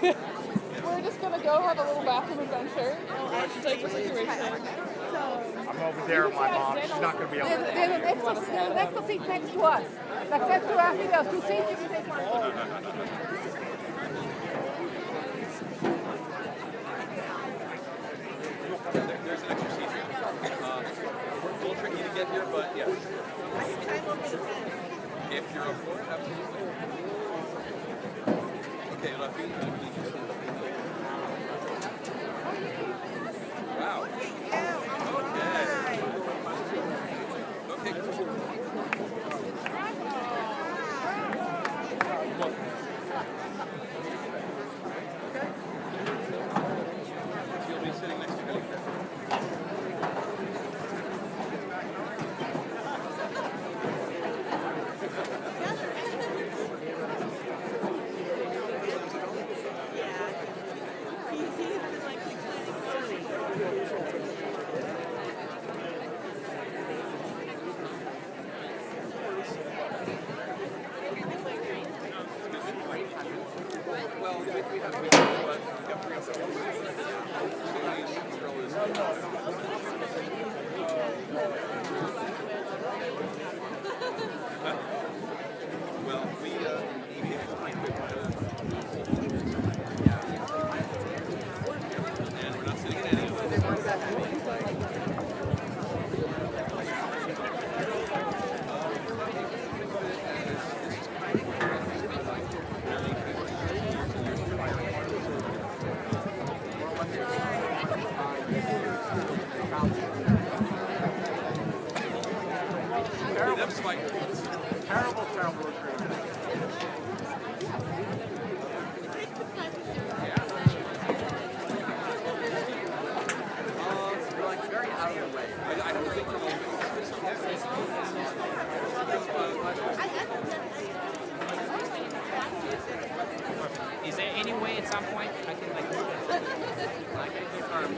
We're just gonna go have a little bathroom adventure. Type of situation. I'm over there with my mom. She's not going to be able to. There's an extra seat next to us. Like next to us, there's 2 seats. You can take one. There's an extra seat here. It's a little tricky to get here, but yeah. If you're up for it, absolutely. Okay, enough feet. Wow. Okay. Okay, cool. You'll be sitting next to me. Terrible recruitment. Is there any way at some point I can confirm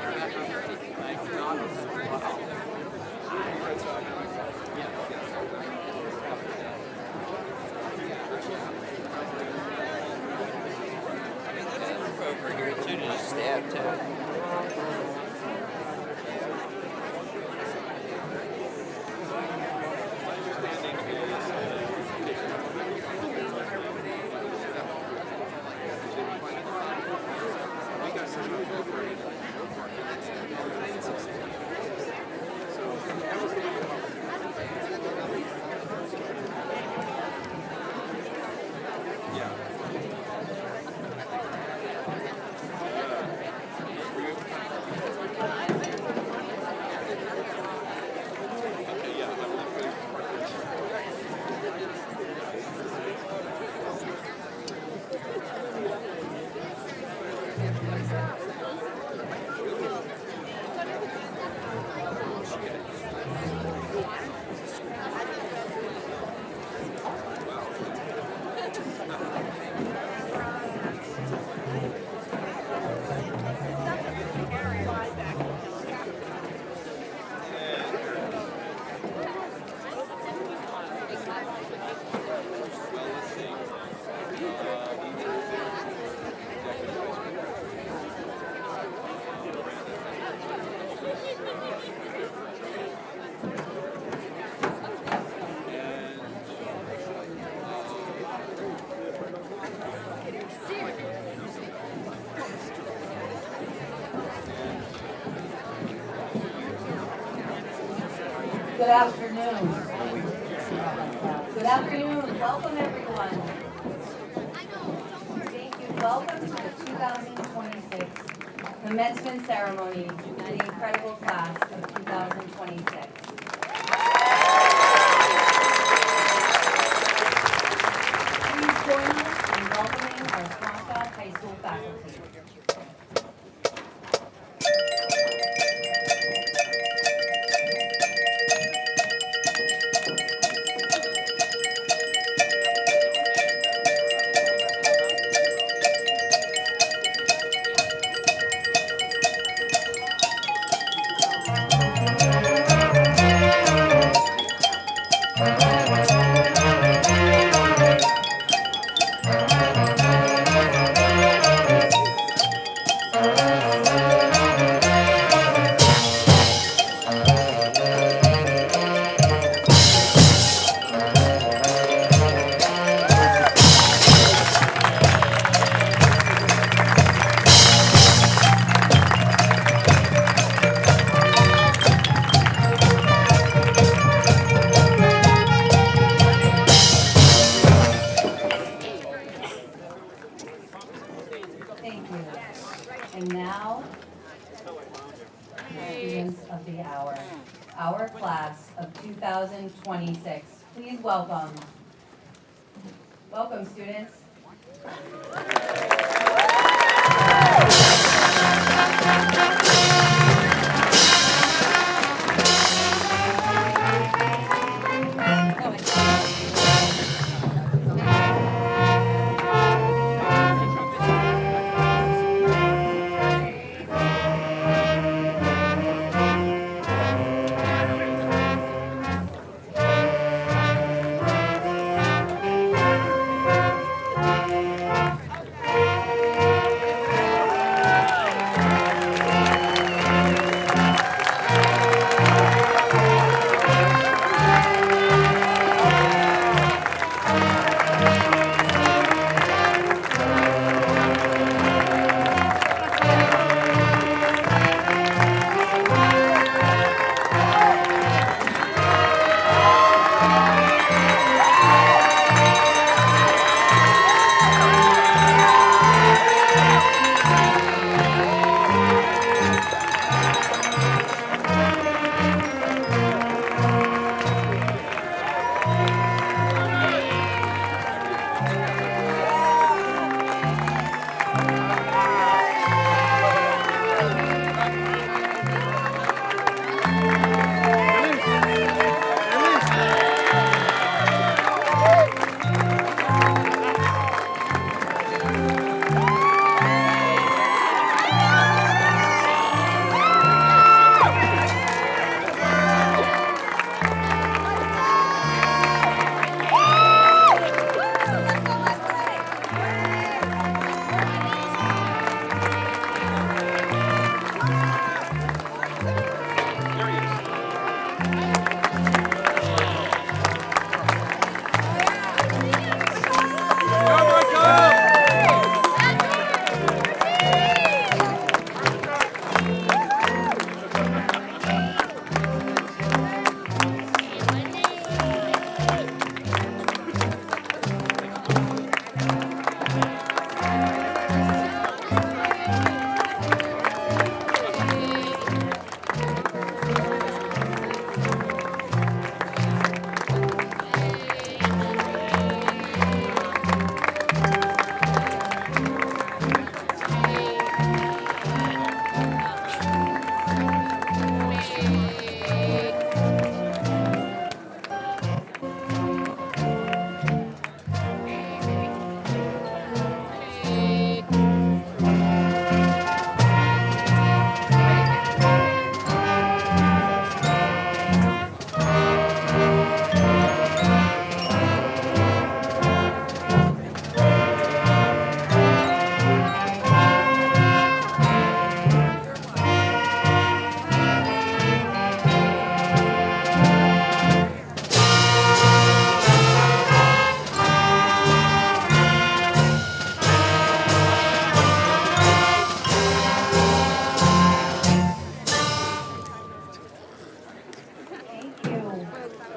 over here too to just stab too. Good afternoon. Good afternoon. Welcome, everyone. Thank you. Welcome to the 2026 Commencement Ceremony to the incredible class of 2026. Please join us in welcoming our Swampscott High School faculty. the hour. Our class of 2026. Please welcome. Welcome, students.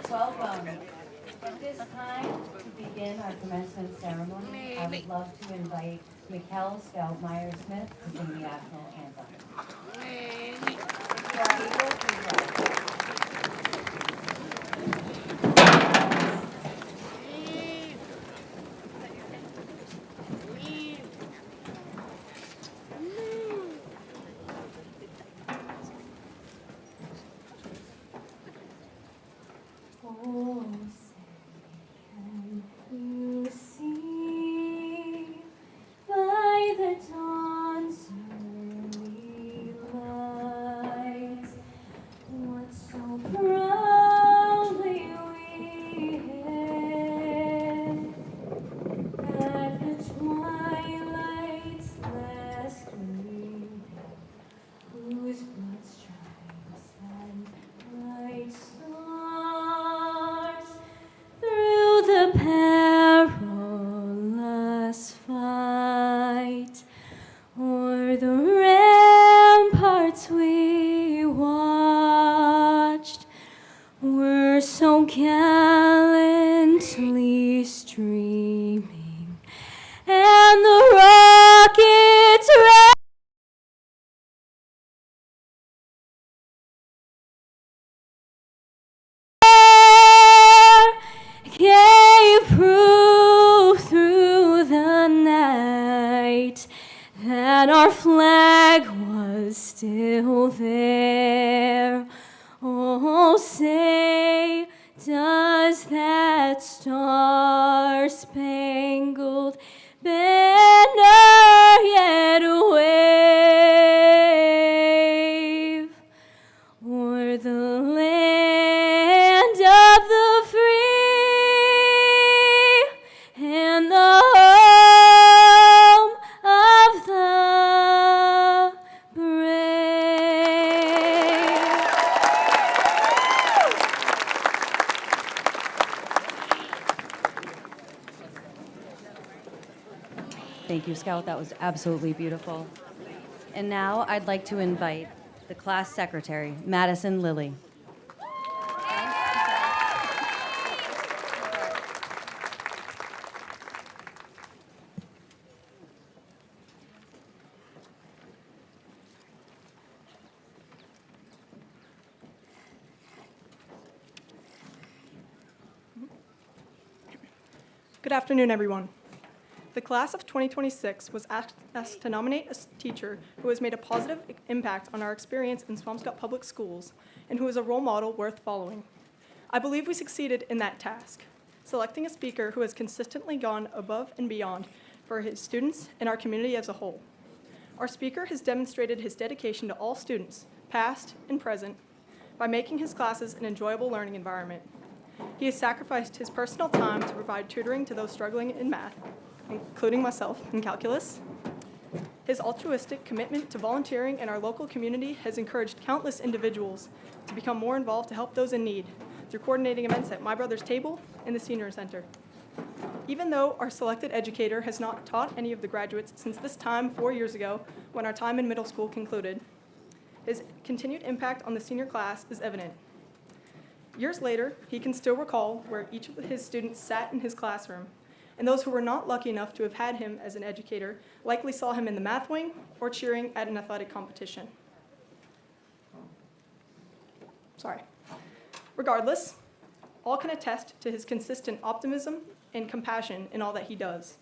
Welcome. At this time, to begin our commencement ceremony, I would love to invite Mikkel Scout-Meyer-Smith to sing the national anthem. If you are able, please rise. Oh, say, can you see by the dawn's early light what so proudly we hailed at the twilight's last gleam, whose broad stripes and bright stars does that star-spangled banner yet wave o'er the land of the free and the home of the brave? Thank you, Scout. That was absolutely beautiful. And now I'd like to invite the class secretary, Madison Lilly. Good afternoon, everyone. The class of 2026 was asked to nominate a teacher who has made a positive impact on our experience in Swampscott Public Schools and who is a role model worth following. I believe we succeeded in that task, selecting a speaker who has consistently gone above and beyond for his students and our community as a whole. Our speaker has demonstrated his dedication to all students, past and present, by making his classes an enjoyable learning environment. He has sacrificed his personal time to provide tutoring to those struggling in math, including myself in calculus. His altruistic commitment to volunteering in our local community has encouraged countless individuals to become more involved to help those in need through coordinating events at My Brother's Table and the Senior Center. Even though our selected educator has not taught any of the graduates since this time 4 years ago when our time in middle school concluded, his continued impact on the senior class is evident. Years later, he can still recall where each of his students sat in his classroom, and those who were not lucky enough to have had him as an educator likely saw him in the math wing or cheering at an athletic competition. Regardless, all can attest to his consistent optimism and compassion in all that he does.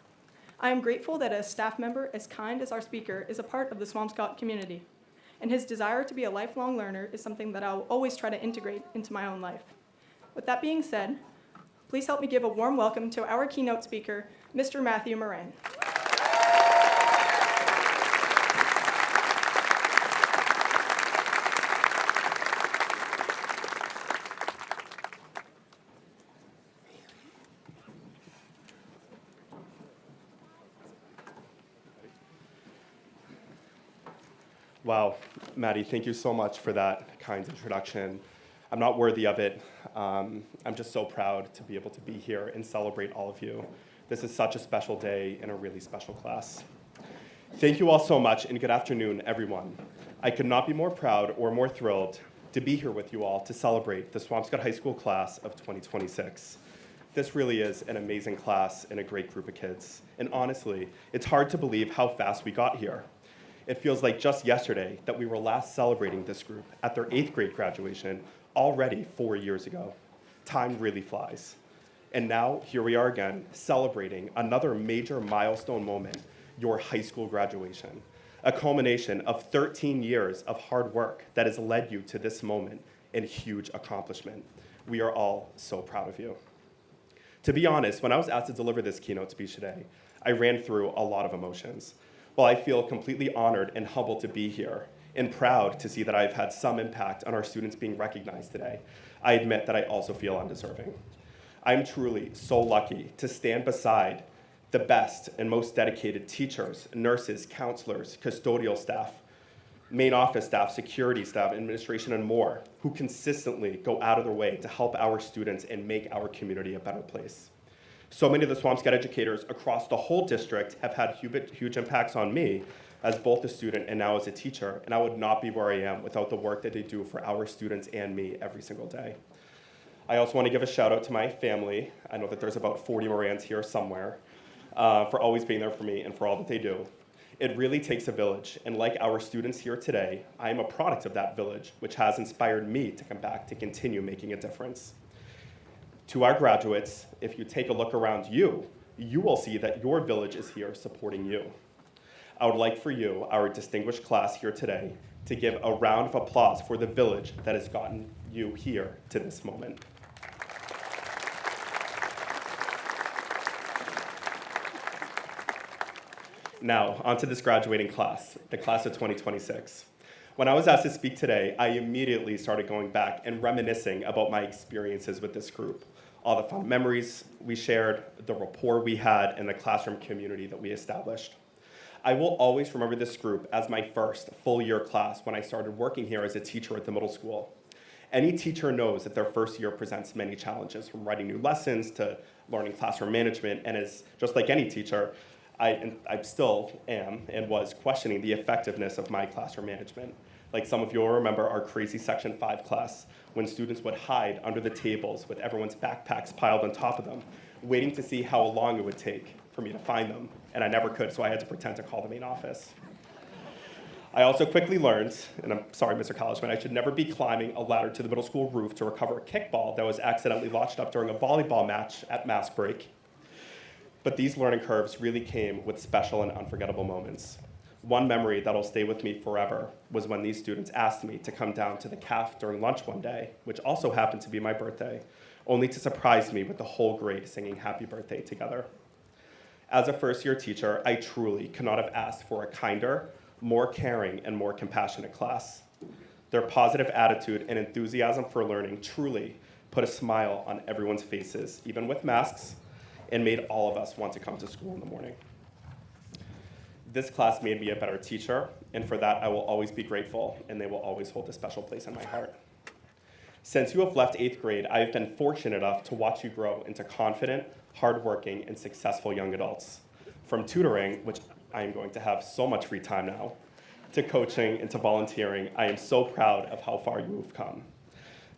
I am grateful that a staff member as kind as our speaker is a part of the Swampscott community, and his desire to be a lifelong learner is something that I will always try to integrate into my own life. With that being said, please help me give a warm welcome to our keynote speaker, Mr. Matthew Moran. Wow, Maddie, thank you so much for that kind introduction. I'm not worthy of it. I'm just so proud to be able to be here and celebrate all of you. This is such a special day and a really special class. Thank you all so much, and good afternoon, everyone. I could not be more proud or more thrilled to be here with you all to celebrate the Swampscott High School class of 2026. This really is an amazing class and a great group of kids. And honestly, it's hard to believe how fast we got here. It feels like just yesterday that we were last celebrating this group at their 8th grade graduation already 4 years ago. Time really flies. And now here we are again, celebrating another major milestone moment, your high school graduation, a culmination of 13 years of hard work that has led you to this moment and huge accomplishment. We are all so proud of you. To be honest, when I was asked to deliver this keynote speech today, I ran through a lot of emotions. While I feel completely honored and humbled to be here and proud to see that I've had some impact on our students being recognized today, I admit that I also feel undeserving. I'm truly so lucky to stand beside the best and most dedicated teachers, nurses, counselors, custodial staff, main office staff, security staff, administration, and more, who consistently go out of their way to help our students and make our community a better place. So many of the Swampscott educators across the whole district have had huge impacts on me as both a student and now as a teacher, and I would not be where I am without the work that they do for our students and me every single day. I also want to give a shout out to my family. I know that there's about 40 Morans here somewhere, for always being there for me and for all that they do. It really takes a village, and like our students here today, I am a product of that village, which has inspired me to come back to continue making a difference. To our graduates, if you take a look around you, you will see that your village is here supporting you. I would like for you, our distinguished class here today, to give a round of applause for the village that has gotten you here to this moment. Now, onto this graduating class, the class of 2026. When I was asked to speak today, I immediately started going back and reminiscing about my experiences with this group, all the fun memories we shared, the rapport we had, and the classroom community that we established. I will always remember this group as my first full-year class when I started working here as a teacher at the middle school. Any teacher knows that their first year presents many challenges, from writing new lessons to learning classroom management, and as just like any teacher, I still am and was questioning the effectiveness of my classroom management. Like some of you will remember our crazy Section 5 class, when students would hide under the tables with everyone's backpacks piled on top of them, waiting to see how long it would take for me to find them, and I never could, so I had to pretend to call the main office. I also quickly learned, and I'm sorry, Mr. Collishman, I should never be climbing a ladder to the middle school roof to recover a kickball that was accidentally launched up during a volleyball match at mask break. But these learning curves really came with special and unforgettable moments. One memory that'll stay with me forever was when these students asked me to come down to the CAF during lunch one day, which also happened to be my birthday, only to surprise me with the whole grade singing happy birthday together. As a first-year teacher, I truly could not have asked for a kinder, more caring, and more compassionate class. Their positive attitude and enthusiasm for learning truly put a smile on everyone's faces, even with masks, and made all of us want to come to school in the morning. This class made me a better teacher, and for that I will always be grateful, and they will always hold a special place in my heart. Since you have left 8th grade, I have been fortunate enough to watch you grow into confident, hardworking, and successful young adults. From tutoring, which I am going to have so much free time now, to coaching and to volunteering, I am so proud of how far you have come.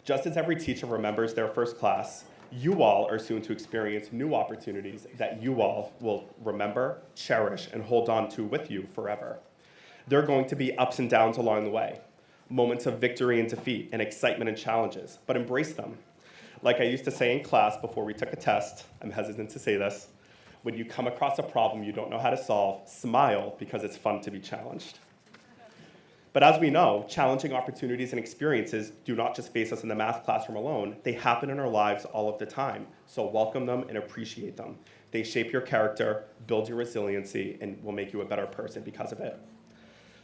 Just as every teacher remembers their first class, you all are soon to experience new opportunities that you all will remember, cherish, and hold on to with you forever. There are going to be ups and downs along the way, moments of victory and defeat, and excitement and challenges, but embrace them. Like I used to say in class before we took a test, I'm hesitant to say this, when you come across a problem you don't know how to solve, smile because it's fun to be challenged. But as we know, challenging opportunities and experiences do not just face us in the math classroom alone, they happen in our lives all of the time. So welcome them and appreciate them. They shape your character, build your resiliency, and will make you a better person because of it.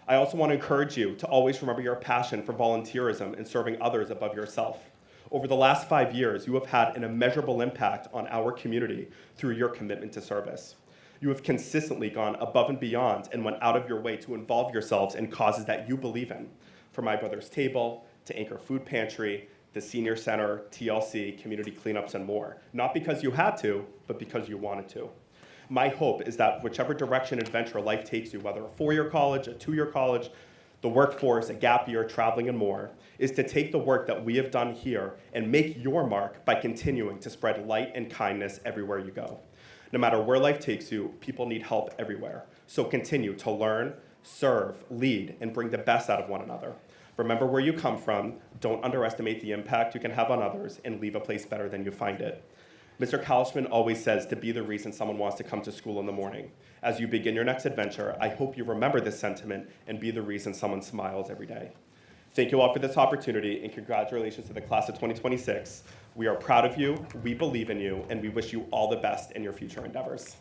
I also want to encourage you to always remember your passion for volunteerism and serving others above yourself. Over the last 5 years, you have had an immeasurable impact on our community through your commitment to service. You have consistently gone above and beyond and went out of your way to involve yourselves in causes that you believe in, from My Brother's Table to Anchor Food Pantry, the Senior Center, TLC, community cleanups, and more. Not because you had to, but because you wanted to. My hope is that whichever direction adventure life takes you, whether a 4-year college, a 2-year college, the workforce, a gap year, traveling, and more, is to take the work that we have done here and make your mark by continuing to spread light and kindness everywhere you go. No matter where life takes you, people need help everywhere. So continue to learn, serve, lead, and bring the best out of one another. Remember where you come from, don't underestimate the impact you can have on others, and leave a place better than you find it. Mr. Kalishman always says to be the reason someone wants to come to school in the morning. As you begin your next adventure, I hope you remember this sentiment and be the reason someone smiles every day. Thank you all for this opportunity, and congratulations to the class of 2026. We are proud of you, we believe in you, and we wish you all the best in your future endeavors.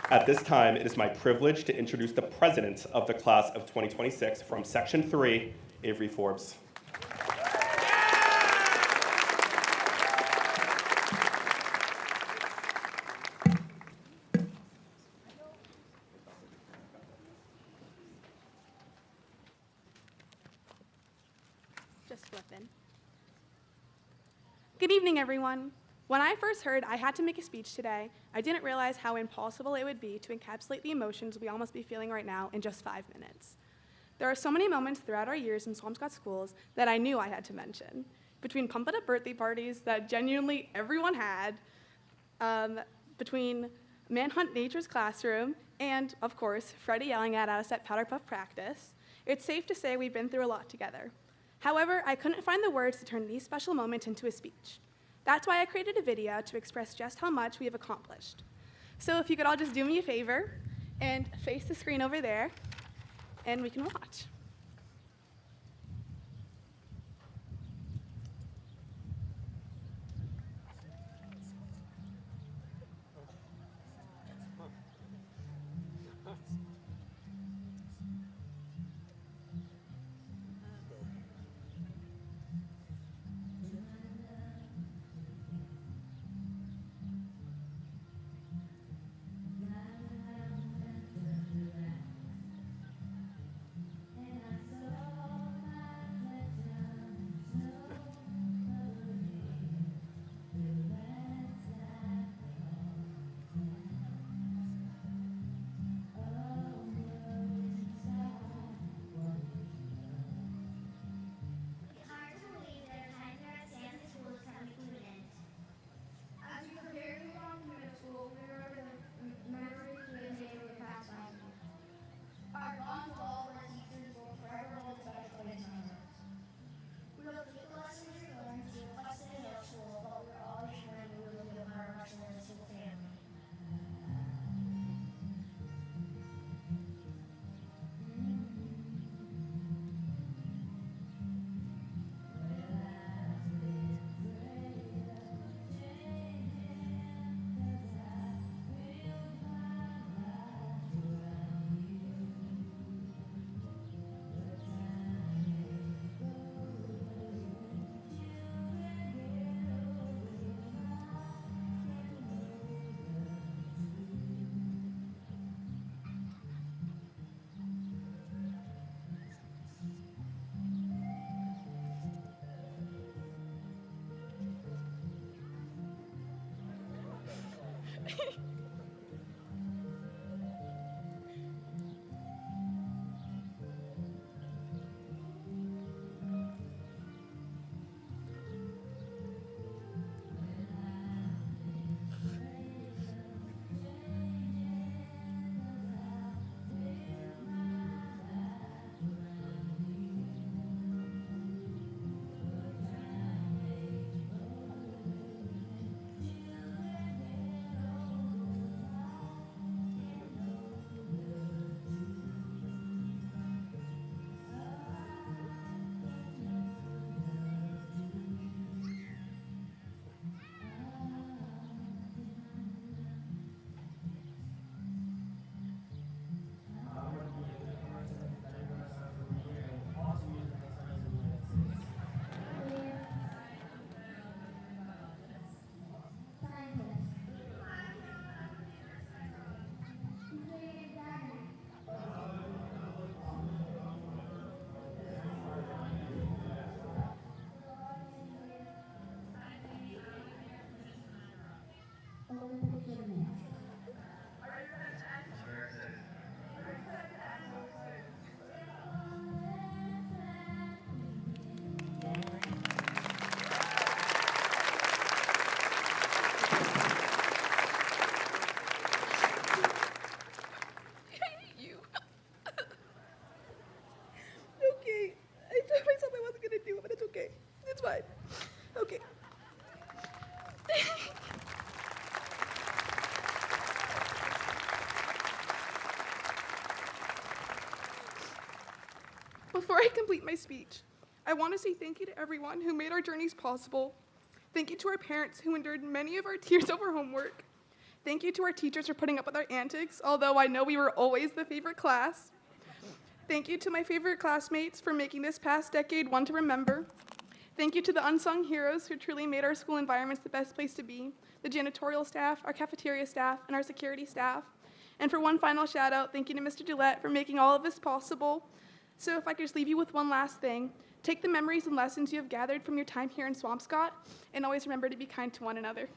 At this time, it is my privilege to introduce the president of the class of 2026 from Section 3, Avery Forbes. Just flipping. Good evening, everyone. When I first heard I had to make a speech today, I didn't realize how impossible it would be to encapsulate the emotions we all must be feeling right now in just 5 minutes. There are so many moments throughout our years in Swampscott schools that I knew I had to mention. Between pump-it-up birthday parties that genuinely everyone had, between Manhunt Nature's classroom, and, of course, Freddie yelling at us at Powder Puff practice, it's safe to say we've been through a lot together. However, I couldn't find the words to turn these special moments into a speech. That's why I created a video to express just how much we have accomplished. So if you could all just do me a favor and face the screen over there, and we can watch. Before I complete my speech, I want to say thank you to everyone who made our journeys possible. Thank you to our parents who endured many of our tears over homework. Thank you to our teachers for putting up with our antics, although I know we were always the favorite class. Thank you to my favorite classmates for making this past decade one to remember. Thank you to the unsung heroes who truly made our school environments the best place to be, the janitorial staff, our cafeteria staff, and our security staff. And for one final shout out, thank you to Mr. Gillette for making all of this possible. So if I could just leave you with one last thing, take the memories and lessons you have gathered from your time here in Swampscott, and always remember to be kind to one another.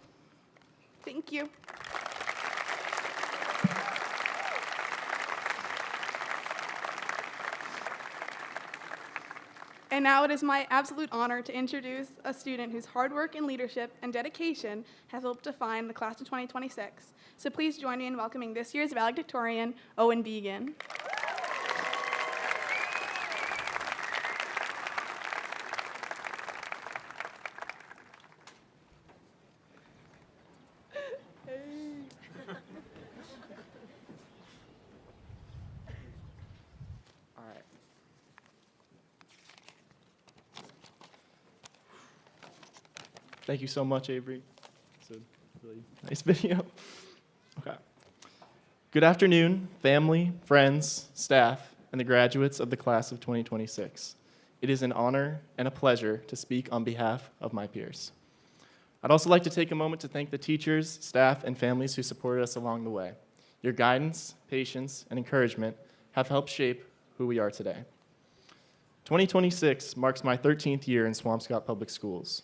Thank you. And now it is my absolute honor to introduce a student whose hard work and leadership and dedication have helped define the class of 2026. So please join me in welcoming this year's valedictorian, Owen Began. All right. Thank you so much, Avery. It's a really nice video. Okay. Good afternoon, family, friends, staff, and the graduates of the class of 2026. It is an honor and a pleasure to speak on behalf of my peers. I'd also like to take a moment to thank the teachers, staff, and families who supported us along the way. Your guidance, patience, and encouragement have helped shape who we are today. 2026 marks my 13th year in Swampscott Public Schools.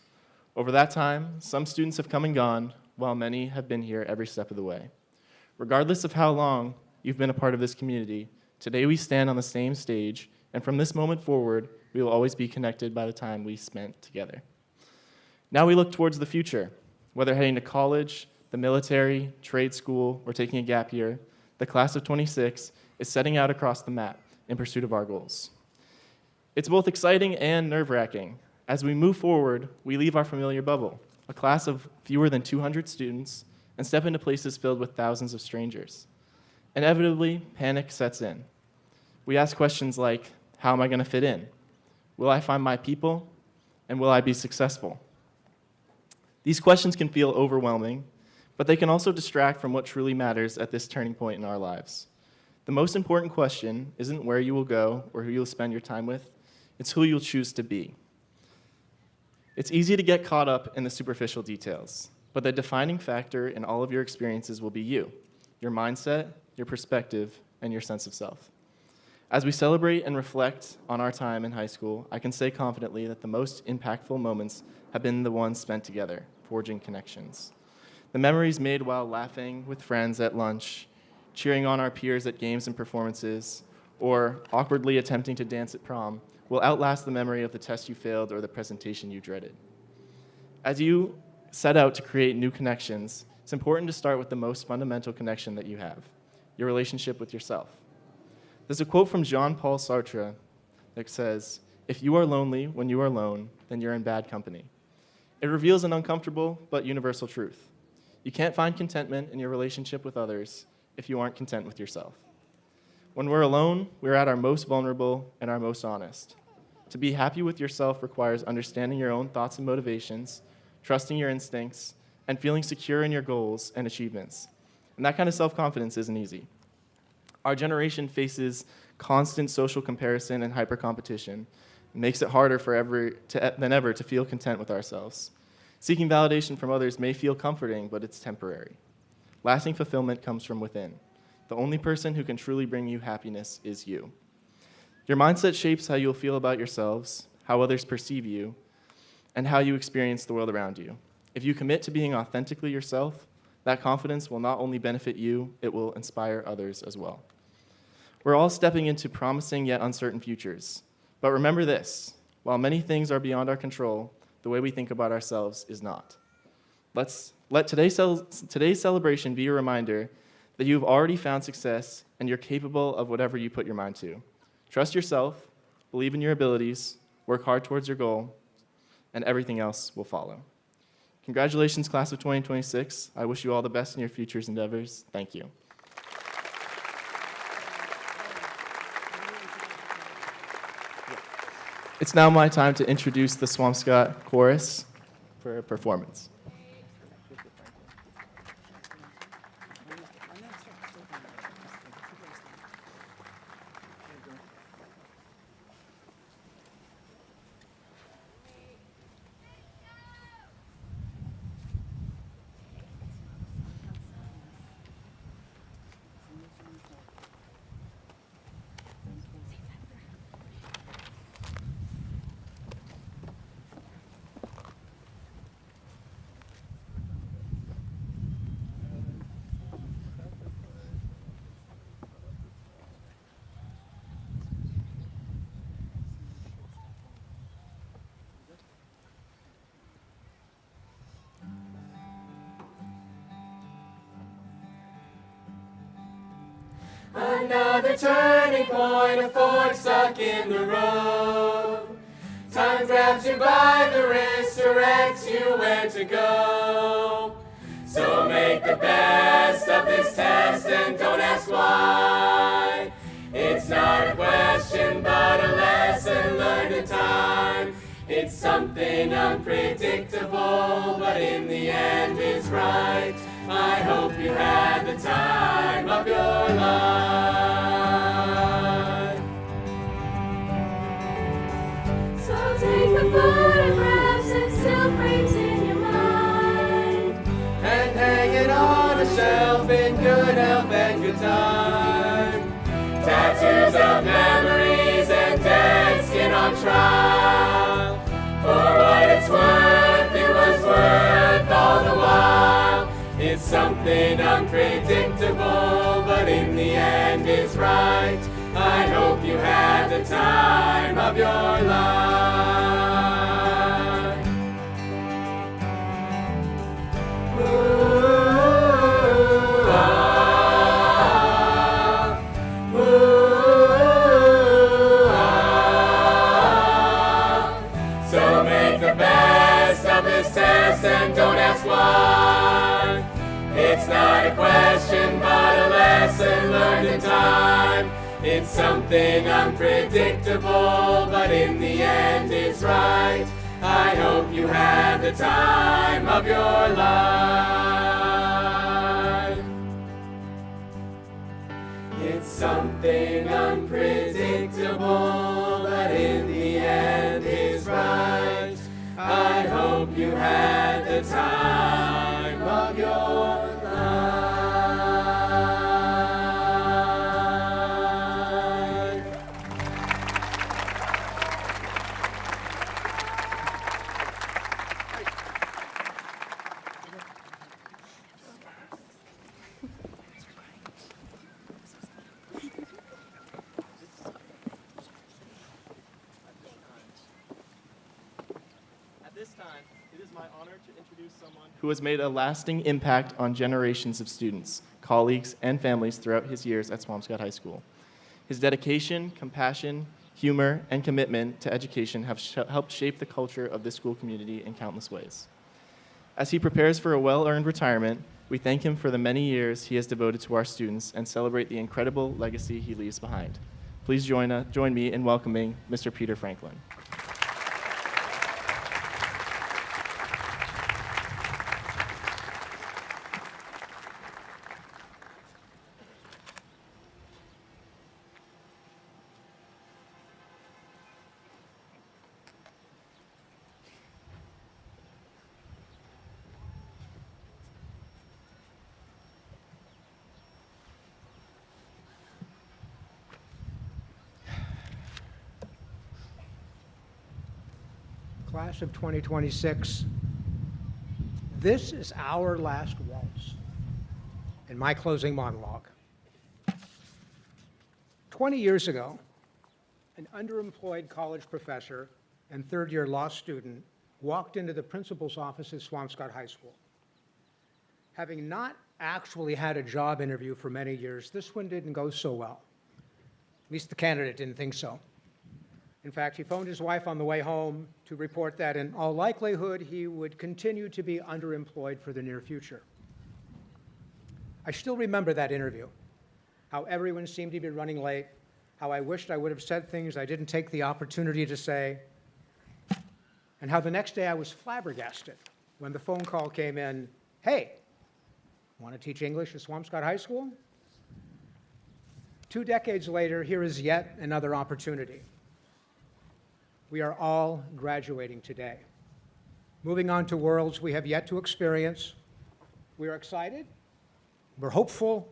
Over that time, some students have come and gone, while many have been here every step of the way. Regardless of how long you've been a part of this community, today we stand on the same stage, and from this moment forward, we will always be connected by the time we spent together. Now we look towards the future. Whether heading to college, the military, trade school, or taking a gap year, the class of 26 is setting out across the map in pursuit of our goals. It's both exciting and nerve-wracking. As we move forward, we leave our familiar bubble, a class of fewer than 200 students, and step into places filled with thousands of strangers. Inevitably, panic sets in. We ask questions like, how am I going to fit in? Will I find my people? And will I be successful? These questions can feel overwhelming, but they can also distract from what truly matters at this turning point in our lives. The most important question isn't where you will go or who you'll spend your time with, it's who you'll choose to be. It's easy to get caught up in the superficial details, but the defining factor in all of your experiences will be you, your mindset, your perspective, and your sense of self. As we celebrate and reflect on our time in high school, I can say confidently that the most impactful moments have been the ones spent together, forging connections. The memories made while laughing with friends at lunch, cheering on our peers at games and performances, or awkwardly attempting to dance at prom will outlast the memory of the test you failed or the presentation you dreaded. As you set out to create new connections, it's important to start with the most fundamental connection that you have, your relationship with yourself. There's a quote from Jean-Paul Sartre that says, "If you are lonely when you are alone, then you're in bad company." It reveals an uncomfortable but universal truth. You can't find contentment in your relationship with others if you aren't content with yourself. When we're alone, we're at our most vulnerable and our most honest. To be happy with yourself requires understanding your own thoughts and motivations, trusting your instincts, and feeling secure in your goals and achievements. And that kind of self-confidence isn't easy. Our generation faces constant social comparison and hyper-competition. It makes it harder than ever to feel content with ourselves. Seeking validation from others may feel comforting, but it's temporary. Lasting fulfillment comes from within. The only person who can truly bring you happiness is you. Your mindset shapes how you'll feel about yourselves, how others perceive you, and how you experience the world around you. If you commit to being authentically yourself, that confidence will not only benefit you, it will inspire others as well. We're all stepping into promising yet uncertain futures. But remember this, while many things are beyond our control, the way we think about ourselves is not. Let today's celebration be a reminder that you've already found success and you're capable of whatever you put your mind to. Trust yourself, believe in your abilities, work hard towards your goal, and everything else will follow. Congratulations, class of 2026. I wish you all the best in your future endeavors. Thank you. It's now my time to introduce the Swampscott Chorus for a performance. Another turning point, a fork stuck in the road. Time grabs you by the wrist, directs you where to go. So make the best of this test and don't ask why. It's not a question but a lesson learned in time. It's something unpredictable but in the end is right. I hope you had the time of your life. So take the photographs and still frames in your mind, And hang it on a shelf in good health and good time. Tattoos of memories and dead skin on trial. For what it's worth, it was worth all the while. It's something unpredictable, but in the end is right. I hope you had the time of your life. Ooh, ah, ooh, ah. So make the best of this test and don't ask why. It's not a question but a lesson learned in time. It's something unpredictable but in the end is right. I hope you had the time of your life. It's something unpredictable but in the end is right. I hope you had the time of your life. At this time, it is my honor to introduce someone who has made a lasting impact on generations of students, colleagues, and families throughout his years at Swampscott High School. His dedication, compassion, humor, and commitment to education have helped shape the culture of this school community in countless ways. As he prepares for a well-earned retirement, we thank him for the many years he has devoted to our students and celebrate the incredible legacy he leaves behind. Please join me in welcoming Mr. Peter Franklin. Class of 2026, this is our last waltz and my closing monologue. 20 years ago, an underemployed college professor and third-year law student walked into the principal's office at Swampscott High School. Having not actually had a job interview for many years, this one didn't go so well. At least the candidate didn't think so. In fact, he phoned his wife on the way home to report that in all likelihood he would continue to be underemployed for the near future. I still remember that interview, how everyone seemed to be running late, how I wished I would have said things I didn't take the opportunity to say, and how the next day I was flabbergasted when the phone call came in, "Hey, want to teach English at Swampscott High School?" 2 decades later, here is yet another opportunity. We are all graduating today, moving on to worlds we have yet to experience. We are excited, we're hopeful,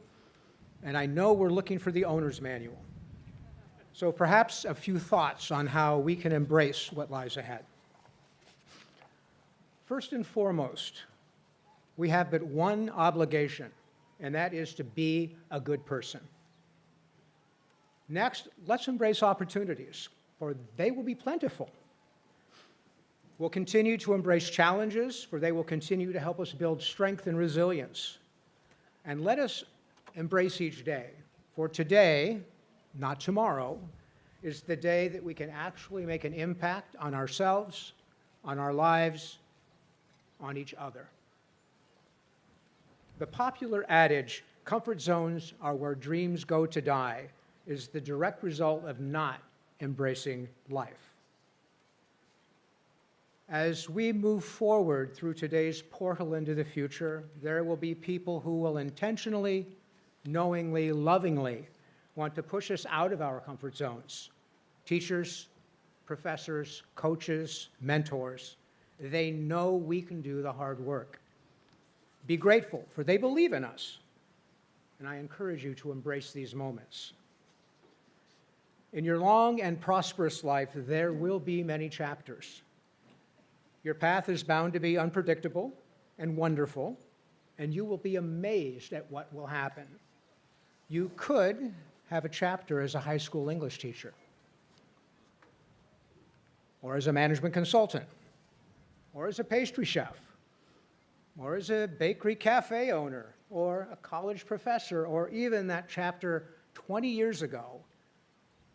and I know we're looking for the owner's manual. So perhaps a few thoughts on how we can embrace what lies ahead. First and foremost, we have but one obligation, and that is to be a good person. Next, let's embrace opportunities, for they will be plentiful. We'll continue to embrace challenges, for they will continue to help us build strength and resilience. And let us embrace each day, for today, not tomorrow, is the day that we can actually make an impact on ourselves, on our lives, on each other. The popular adage, "comfort zones are where dreams go to die," is the direct result of not embracing life. As we move forward through today's portal into the future, there will be people who will intentionally, knowingly, lovingly want to push us out of our comfort zones. Teachers, professors, coaches, mentors, they know we can do the hard work. Be grateful, for they believe in us. And I encourage you to embrace these moments. In your long and prosperous life, there will be many chapters. Your path is bound to be unpredictable and wonderful, and you will be amazed at what will happen. You could have a chapter as a high school English teacher, or as a management consultant, or as a pastry chef, or as a bakery cafe owner, or a college professor, or even that chapter 20 years ago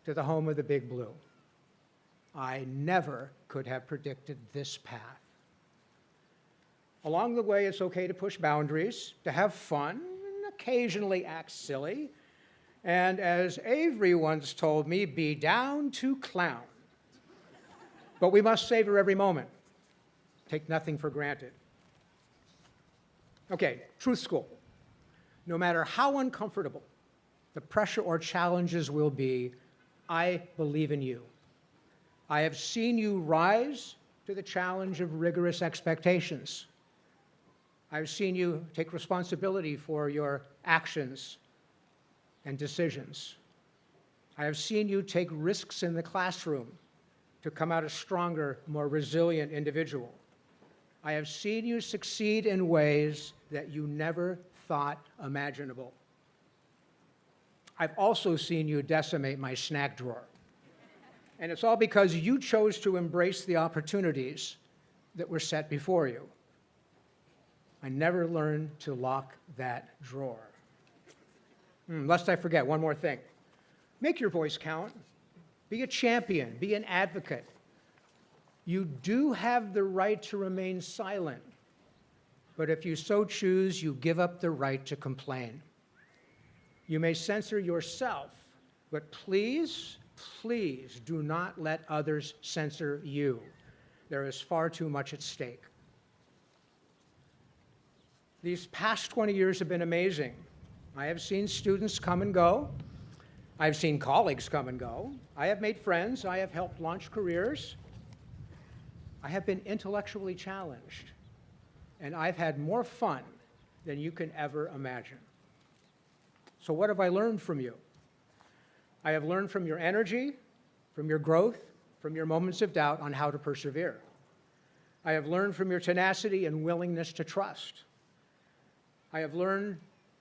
to the home of the Big Blue. I never could have predicted this path. Along the way, it's okay to push boundaries, to have fun, and occasionally act silly, and as Avery once told me, be down to clown. But we must savor every moment. Take nothing for granted. Okay, truth school. No matter how uncomfortable the pressure or challenges will be, I believe in you. I have seen you rise to the challenge of rigorous expectations. I've seen you take responsibility for your actions and decisions. I have seen you take risks in the classroom to come out a stronger, more resilient individual. I have seen you succeed in ways that you never thought imaginable. I've also seen you decimate my snack drawer. And it's all because you chose to embrace the opportunities that were set before you. I never learned to lock that drawer. Lest I forget, one more thing. Make your voice count. Be a champion. Be an advocate. You do have the right to remain silent, but if you so choose, you give up the right to complain. You may censor yourself, but please, please do not let others censor you. There is far too much at stake. These past 20 years have been amazing. I have seen students come and go. I've seen colleagues come and go. I have made friends. I have helped launch careers. I have been intellectually challenged, and I've had more fun than you can ever imagine. So what have I learned from you? I have learned from your energy, from your growth, from your moments of doubt on how to persevere. I have learned from your tenacity and willingness to trust. I have learned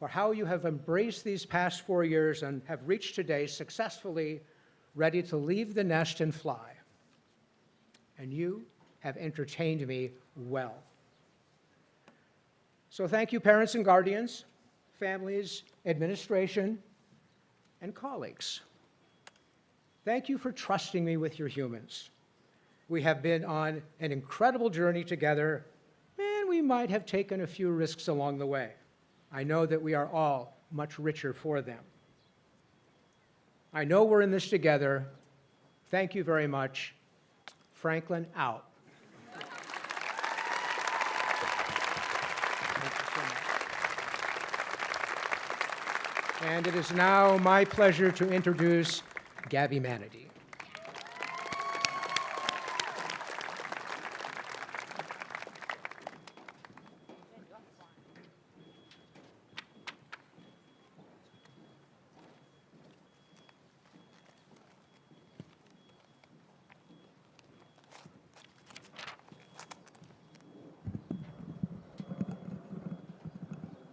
how you have embraced these past 4 years and have reached today successfully, ready to leave the nest and fly. And you have entertained me well. So thank you, parents and guardians, families, administration, and colleagues. Thank you for trusting me with your humans. We have been on an incredible journey together, and we might have taken a few risks along the way. I know that we are all much richer for them. I know we're in this together. Thank you very much. Franklin, out. Thank you so much. And it is now my pleasure to introduce Gabby Manity.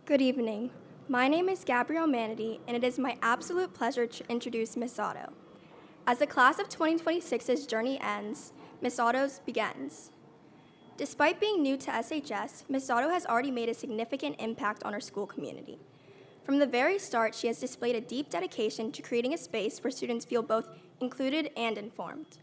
Good evening. My name is Gabrielle Manity, and it is my absolute pleasure to introduce Miss Otto. As the class of 2026's journey ends, Miss Otto's begins. Despite being new to SHS, Miss Otto has already made a significant impact on our school community. From the very start, she has displayed a deep dedication to creating a space where students feel both included and informed.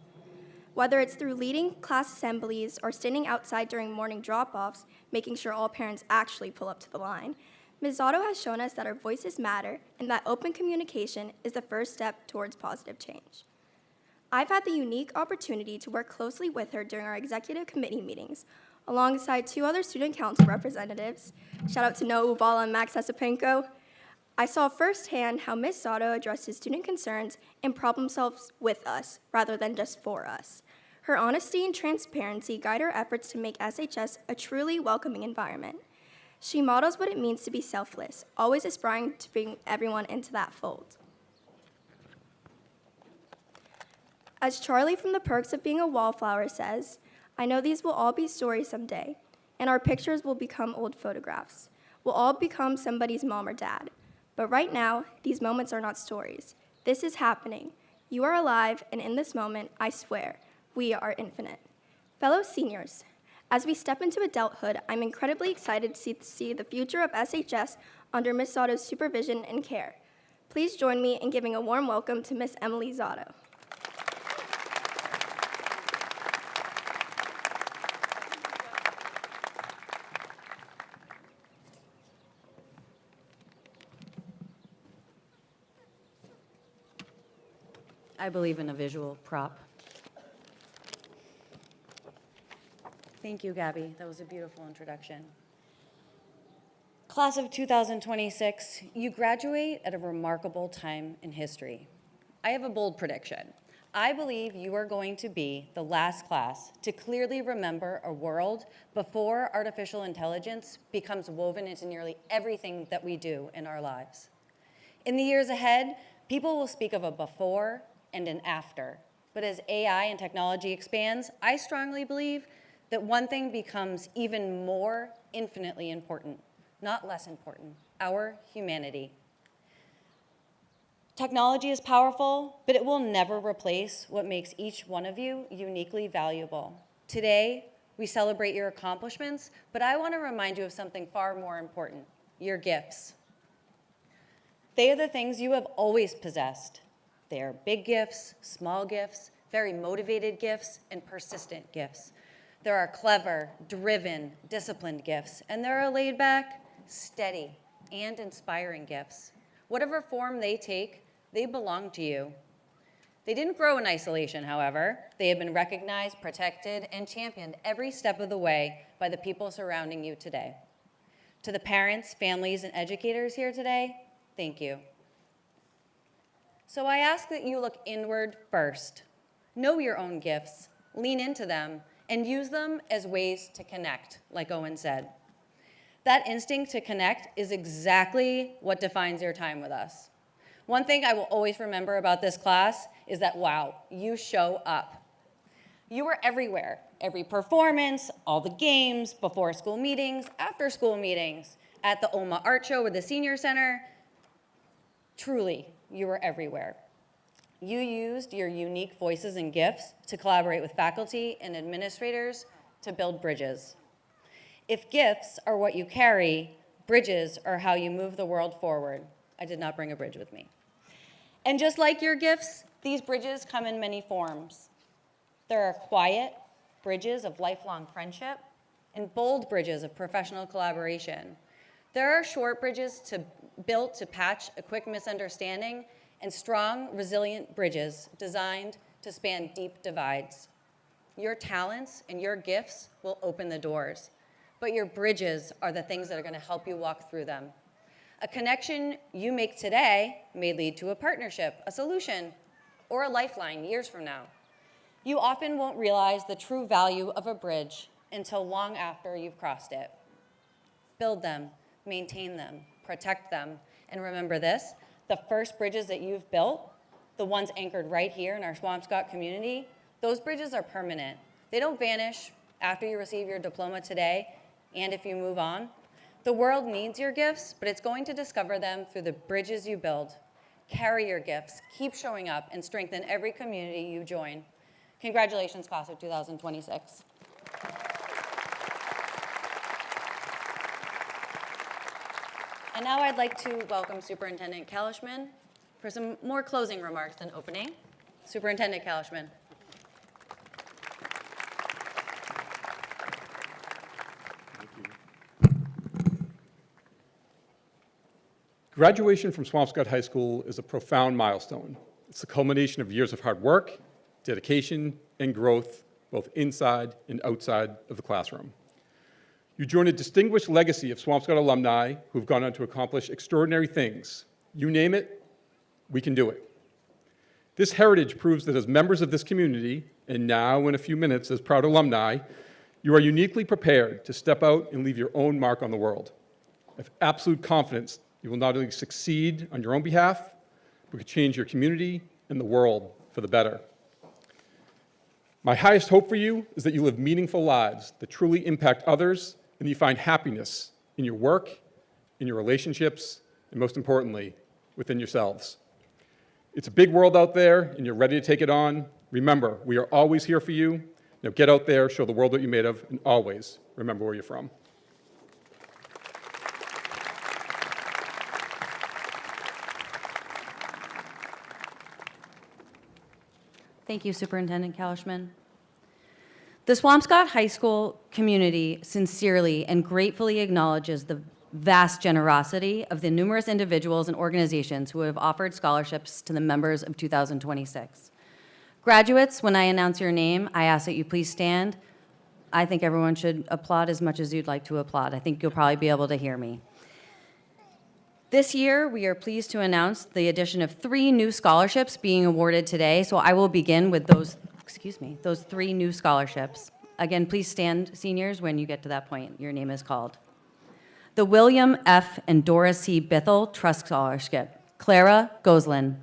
Whether it's through leading class assemblies or standing outside during morning drop-offs, making sure all parents actually pull up to the line, Ms. Otto has shown us that our voices matter and that open communication is the first step towards positive change. I've had the unique opportunity to work closely with her during our executive committee meetings, alongside 2 other student council representatives. Shout out to Noah Uvala and Max Esapenko. I saw firsthand how Ms. Otto addresses student concerns and problem solves with us rather than just for us. Her honesty and transparency guide our efforts to make SHS a truly welcoming environment. She models what it means to be selfless, always aspiring to bring everyone into that fold. As Charlie from The Perks of Being a Wallflower says, I know these will all be stories someday, and our pictures will become old photographs. We'll all become somebody's mom or dad. But right now, these moments are not stories. This is happening. You are alive, and in this moment, I swear, we are infinite. Fellow seniors, as we step into adulthood, I'm incredibly excited to see the future of SHS under Ms. Zotto's supervision and care. Please join me in giving a warm welcome to Ms. Emily Zotto. I believe in a visual prop. Thank you, Gabby. That was a beautiful introduction. Class of 2026, you graduate at a remarkable time in history. I have a bold prediction. I believe you are going to be the last class to clearly remember a world before artificial intelligence becomes woven into nearly everything that we do in our lives. In the years ahead, people will speak of a before and an after. But as AI and technology expands, I strongly believe that one thing becomes even more infinitely important, not less important, our humanity. Technology is powerful, but it will never replace what makes each one of you uniquely valuable. Today, we celebrate your accomplishments, but I want to remind you of something far more important, your gifts. They are the things you have always possessed. They are big gifts, small gifts, very motivated gifts, and persistent gifts. There are clever, driven, disciplined gifts, and there are laid back, steady, and inspiring gifts. Whatever form they take, they belong to you. They didn't grow in isolation, however. They have been recognized, protected, and championed every step of the way by the people surrounding you today. To the parents, families, and educators here today, thank you. So I ask that you look inward first. Know your own gifts, lean into them, and use them as ways to connect, like Owen said. That instinct to connect is exactly what defines your time with us. One thing I will always remember about this class is that, wow, you show up. You were everywhere, every performance, all the games, before school meetings, after school meetings, at the OMA Art Show or the Senior Center. Truly, you were everywhere. You used your unique voices and gifts to collaborate with faculty and administrators to build bridges. If gifts are what you carry, bridges are how you move the world forward. I did not bring a bridge with me. And just like your gifts, these bridges come in many forms. There are quiet bridges of lifelong friendship and bold bridges of professional collaboration. There are short bridges built to patch a quick misunderstanding, and strong, resilient bridges designed to span deep divides. Your talents and your gifts will open the doors, but your bridges are the things that are going to help you walk through them. A connection you make today may lead to a partnership, a solution, or a lifeline years from now. You often won't realize the true value of a bridge until long after you've crossed it. Build them, maintain them, protect them, and remember this, the first bridges that you've built, the ones anchored right here in our Swampscott community, those bridges are permanent. They don't vanish after you receive your diploma today and if you move on. The world needs your gifts, but it's going to discover them through the bridges you build. Carry your gifts, keep showing up, and strengthen every community you join. Congratulations, class of 2026. And now I'd like to welcome Superintendent Kalishman for some more closing remarks than opening. Superintendent Kalishman. Graduation from Swampscott High School is a profound milestone. It's the culmination of years of hard work, dedication, and growth, both inside and outside of the classroom. You join a distinguished legacy of Swampscott alumni who've gone on to accomplish extraordinary things. You name it, we can do it. This heritage proves that as members of this community, and now in a few minutes as proud alumni, you are uniquely prepared to step out and leave your own mark on the world. I have absolute confidence you will not only succeed on your own behalf, but can change your community and the world for the better. My highest hope for you is that you live meaningful lives that truly impact others and you find happiness in your work, in your relationships, and most importantly, within yourselves. It's a big world out there and you're ready to take it on. Remember, we are always here for you. Now get out there, show the world what you're made of, and always remember where you're from. Thank you, Superintendent Kalishman. The Swampscott High School community sincerely and gratefully acknowledges the vast generosity of the numerous individuals and organizations who have offered scholarships to the members of 2026. Graduates, when I announce your name, I ask that you please stand. I think everyone should applaud as much as you'd like to applaud. I think you'll probably be able to hear me. This year, we are pleased to announce the addition of 3 new scholarships being awarded today, so I will begin with those 3 new scholarships. Again, please stand, seniors, when you get to that point. Your name is called. The William F. and Doris C. Bithell Trust Scholarship, Clara Goslin.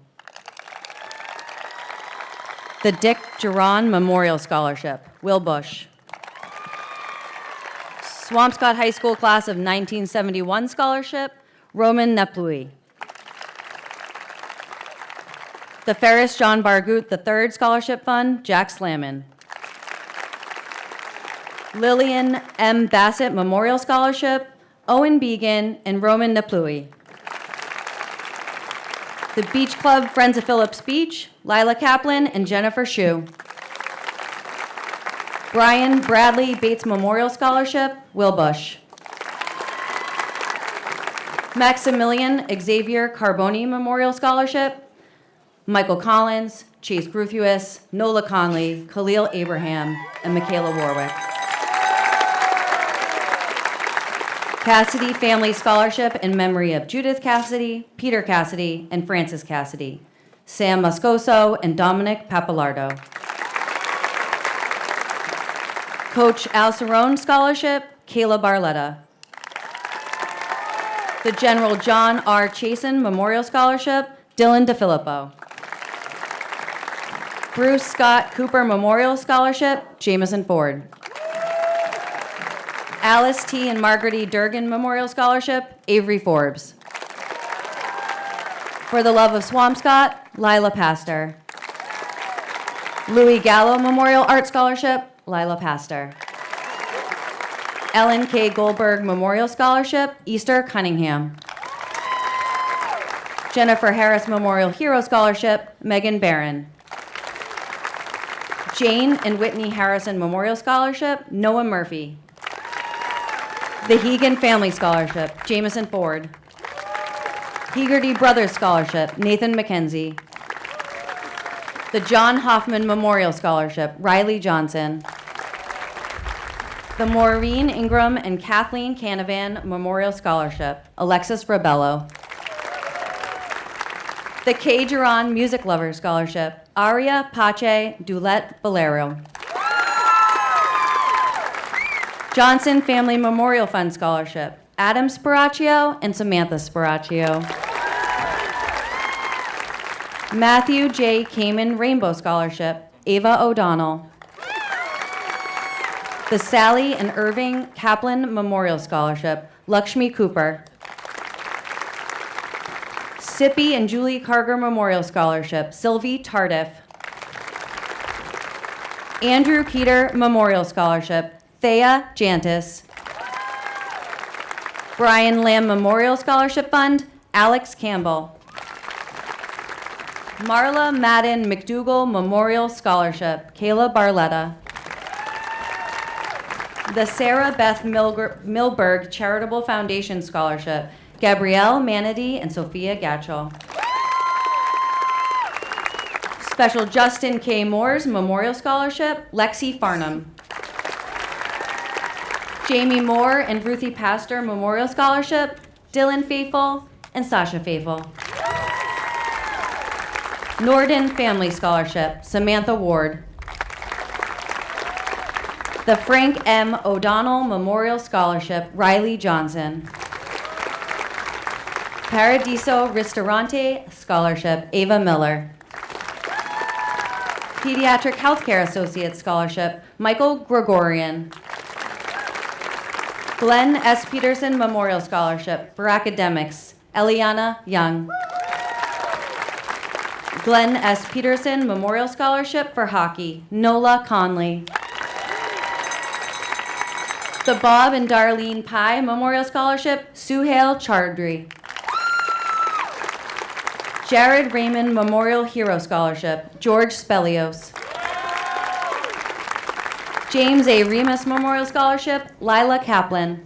The Dick Geron Memorial Scholarship, Will Bush. Swampscott High School Class of 1971 Scholarship, Roman Neplui. The Ferris John Bargoot III Scholarship Fund, Jack Slamman. Lillian M. Bassett Memorial Scholarship, Owen Began and Roman Neplui. The Beach Club Friends of Phillips Beach, Lila Kaplan and Jennifer Shue. Brian Bradley Bates Memorial Scholarship, Will Bush. Maximilian Xavier Carboni Memorial Scholarship, Michael Collins, Chase Gruthuis, Nola Conley, Khalil Abraham, and Michaela Warwick. Cassidy Family Scholarship in memory of Judith Cassidy, Peter Cassidy, and Francis Cassidy. Sam Moscoso and Dominic Papalardo. Coach Al Cerrone Scholarship, Kayla Barletta. The General John R. Chasen Memorial Scholarship, Dylan DeFilippo. Bruce Scott Cooper Memorial Scholarship, Jameson Ford. Alice T. and Margaret E. Durgan Memorial Scholarship, Avery Forbes. For the Love of Swampscott, Lila Pastor. Louis Gallo Memorial Art Scholarship, Lila Pastor. Ellen K. Goldberg Memorial Scholarship, Easter Cunningham. Jennifer Harris Memorial Hero Scholarship, Megan Barron. Jane and Whitney Harrison Memorial Scholarship, Noah Murphy. The Hegan Family Scholarship, Jameson Ford. Hegarty Brothers Scholarship, Nathan McKenzie. The John Hoffman Memorial Scholarship, Riley Johnson. The Maureen Ingram and Kathleen Canavan Memorial Scholarship, Alexis Rabello. The K. Duran Music Lovers Scholarship, Aria Pache Dulet Bolero. Johnson Family Memorial Fund Scholarship, Adam Sparaccio and Samantha Sparaccio. Matthew J. Kamen Rainbow Scholarship, Ava O'Donnell. The Sally and Irving Kaplan Memorial Scholarship, Lakshmi Cooper. Sippy and Julie Carger Memorial Scholarship, Sylvie Tardif. Andrew Peter Memorial Scholarship, Thea Jantis. Brian Lamb Memorial Scholarship Fund, Alex Campbell. Marla Madden McDougall Memorial Scholarship, Kayla Barletta. The Sarah Beth Milberg Charitable Foundation Scholarship, Gabrielle Manady and Sophia Gatchell. Special Justin K. Moores Memorial Scholarship, Lexi Farnham. Jamie Moore and Ruthie Pastor Memorial Scholarship, Dylan Faithful and Sasha Faithful. Norden Family Scholarship, Samantha Ward. The Frank M. O'Donnell Memorial Scholarship, Riley Johnson. Paradiso Ristorante Scholarship, Ava Miller. Pediatric Healthcare Associate Scholarship, Michael Gregorian. Glenn S. Peterson Memorial Scholarship for Academics, Eliana Young. Glenn S. Peterson Memorial Scholarship for Hockey, Nola Conley. The Bob and Darlene Pye Memorial Scholarship, Suhail Chaudhry. Jared Raymond Memorial Hero Scholarship, George Spelios. James A. Remus Memorial Scholarship, Lila Kaplan.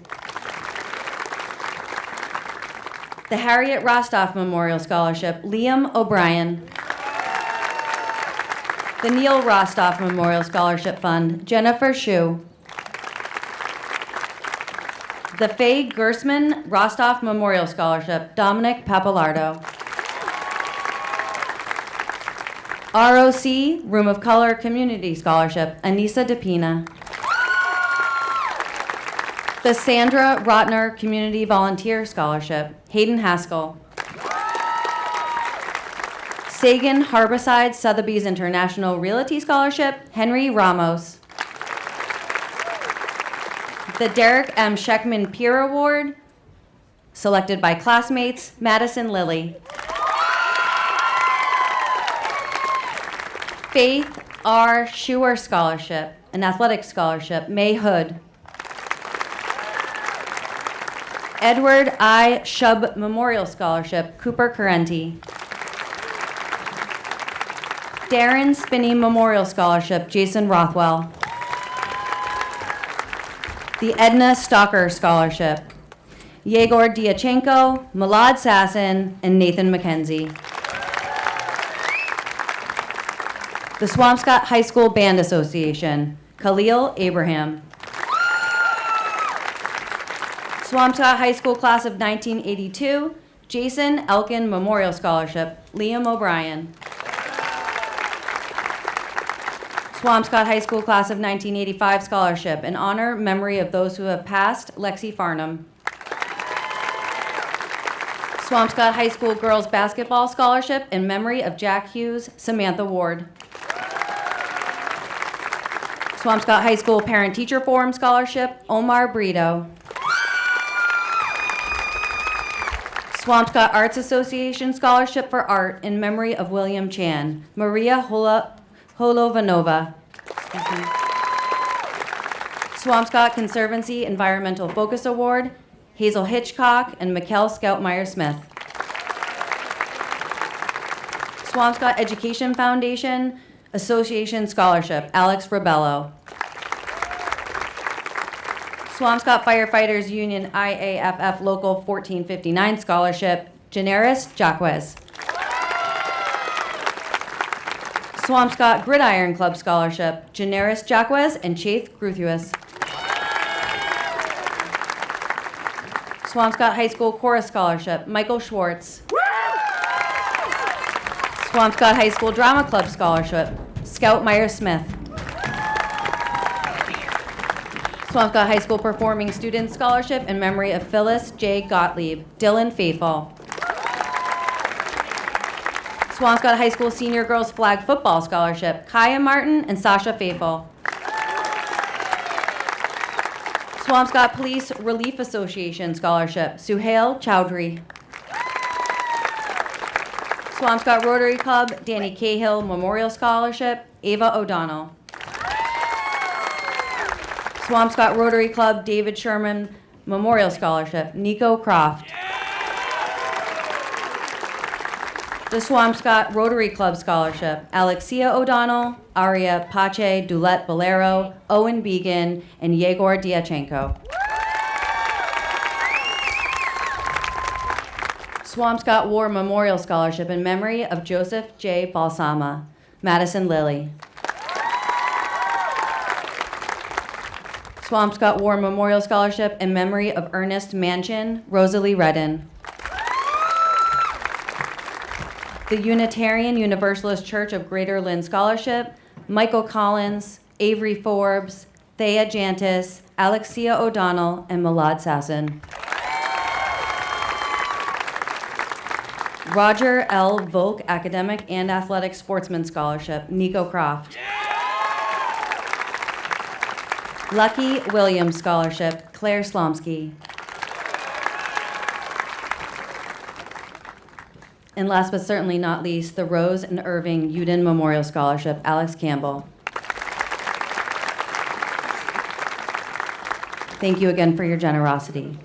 The Harriet Rostoff Memorial Scholarship, Liam O'Brien. The Neil Rostoff Memorial Scholarship Fund, Jennifer Shue. The Faye Gersman Rostoff Memorial Scholarship, Dominic Papalardo. ROC Room of Color Community Scholarship, Anissa DePina. The Sandra Rotner Community Volunteer Scholarship, Hayden Haskell. Sagan Harbiside Sotheby's International Realty Scholarship, Henry Ramos. The Derek M. Sheckman Peer Award, selected by classmates, Madison Lilly. Faith R. Schuer Scholarship, an athletic scholarship, May Hood. Edward I. Shub Memorial Scholarship, Cooper Carenti. Darren Spinney Memorial Scholarship, Jason Rothwell. The Edna Stalker Scholarship, Yegor Diachenko, Milad Sasson, and Nathan McKenzie. The Swampscott High School Band Association, Khalil Abraham. Swampscott High School Class of 1982, Jason Elkin Memorial Scholarship, Liam O'Brien. Swampscott High School Class of 1985 Scholarship in honor, memory of those who have passed, Lexi Farnham. Swampscott High School Girls Basketball Scholarship in memory of Jack Hughes, Samantha Ward. Swampscott High School Parent-Teacher Forum Scholarship, Omar Brito. Swampscott Arts Association Scholarship for Art in memory of William Chan, Maria Holovanova. Swampscott Conservancy Environmental Focus Award, Hazel Hitchcock and Mikkel Scoutmeyer-Smith. Swampscott Education Foundation Association Scholarship, Alex Rabello. Swampscott Firefighters Union IAFF Local 1459 Scholarship, Generis Jacquez. Swampscott Gridiron Club Scholarship, Generis Jacquez and Chaith Gruthuis. Swampscott High School Chorus Scholarship, Michael Schwartz. Swampscott High School Drama Club Scholarship, Scout Myers-Smith. Swampscott High School Performing Student Scholarship in memory of Phyllis J. Gottlieb, Dylan Faithful. Swampscott High School Senior Girls Flag Football Scholarship, Kaya Martin and Sasha Faithful. Swampscott Police Relief Association Scholarship, Suhail Chowdhury. Swampscott Rotary Club Danny Cahill Memorial Scholarship, Ava O'Donnell. Swampscott Rotary Club David Sherman Memorial Scholarship, Nico Croft. The Swampscott Rotary Club Scholarship, Alexia O'Donnell, Aria Pache Dulette Bolero, Owen Began, and Yegor Diachenko. Swampscott War Memorial Scholarship in memory of Joseph J. Balsama, Madison Lilly. Swampscott War Memorial Scholarship in memory of Ernest Manchin, Rosalie Redden. The Unitarian Universalist Church of Greater Lynn Scholarship, Michael Collins, Avery Forbes, Thea Jantis, Alexia O'Donnell, and Milad Sasson. Roger L. Volk Academic and Athletic Sportsman Scholarship, Nico Croft. Lucky Williams Scholarship, Claire Slomsky. And last but certainly not least, the Rose and Irving Uden Memorial Scholarship, Alex Campbell. Thank you again for your generosity.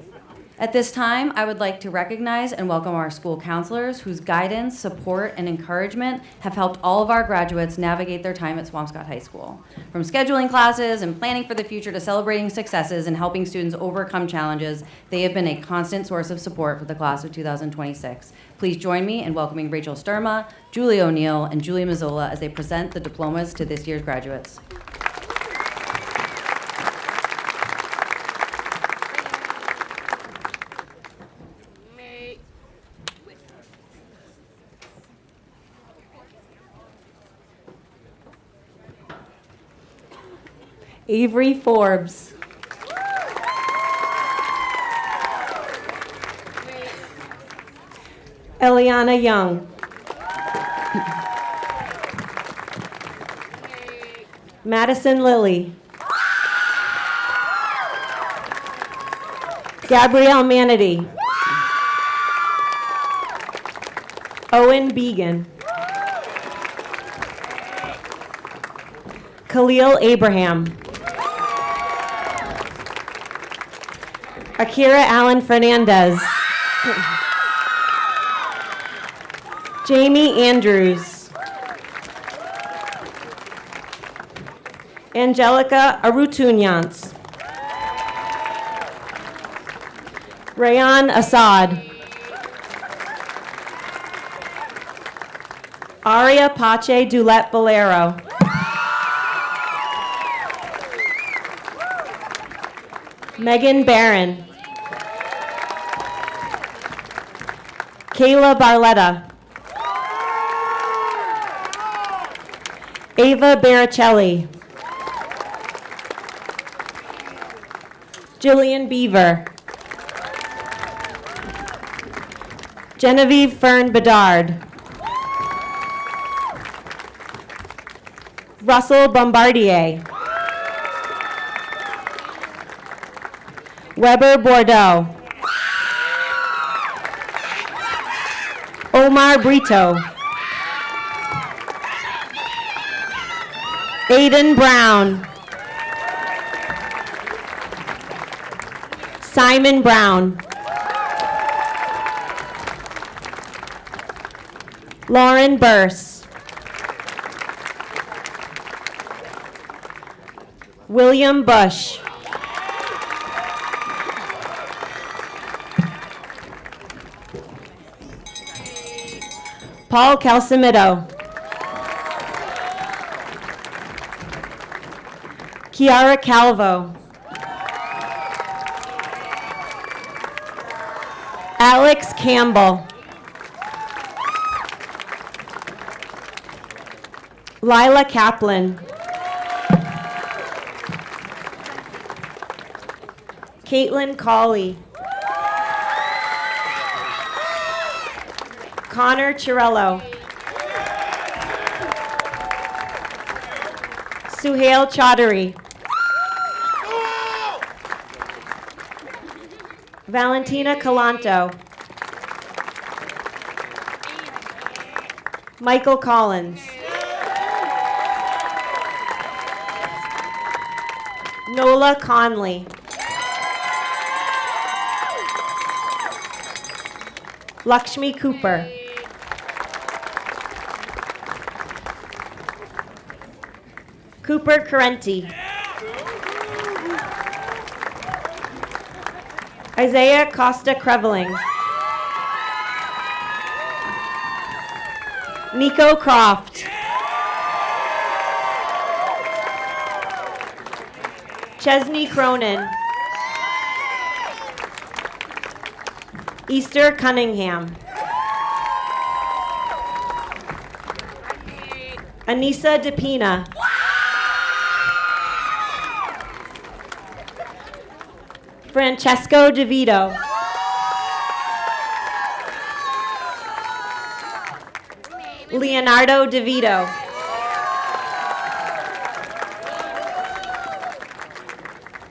At this time, I would like to recognize and welcome our school counselors whose guidance, support, and encouragement have helped all of our graduates navigate their time at Swampscott High School. From scheduling classes and planning for the future to celebrating successes and helping students overcome challenges, they have been a constant source of support for the class of 2026. Please join me in welcoming Rachel Sturma, Julie O'Neill, and Julie Mazzola as they present the diplomas to this year's graduates. Avery Forbes. Eliana Young. Madison Lilly. Gabrielle Manity. Owen Began. Khalil Abraham. Akira Allen Fernandez. Jamie Andrews. Angelica Arutunyans. Rayan Assad. Aria Pache Dulette Bolero. Megan Barron. Kayla Barletta. Ava Baricelli. Jillian Beaver. Genevieve Fern Bedard. Russell Bombardier. Weber Bordeaux. Omar Brito. Aiden Brown. Simon Brown. Lauren Burse. William Bush. Paul Calcimido. Kiara Calvo. Alex Campbell. Lila Kaplan. Caitlin Colley. Connor Chirello. Suhail Chaudhary. Valentina Calanto. Michael Collins. Nola Conley. Lakshmi Cooper. Cooper Carenti. Isaiah Costa Creveling. Nico Croft. Chesney Cronin. Easter Cunningham. Anissa DePina. Francesco DeVito. Leonardo DeVito.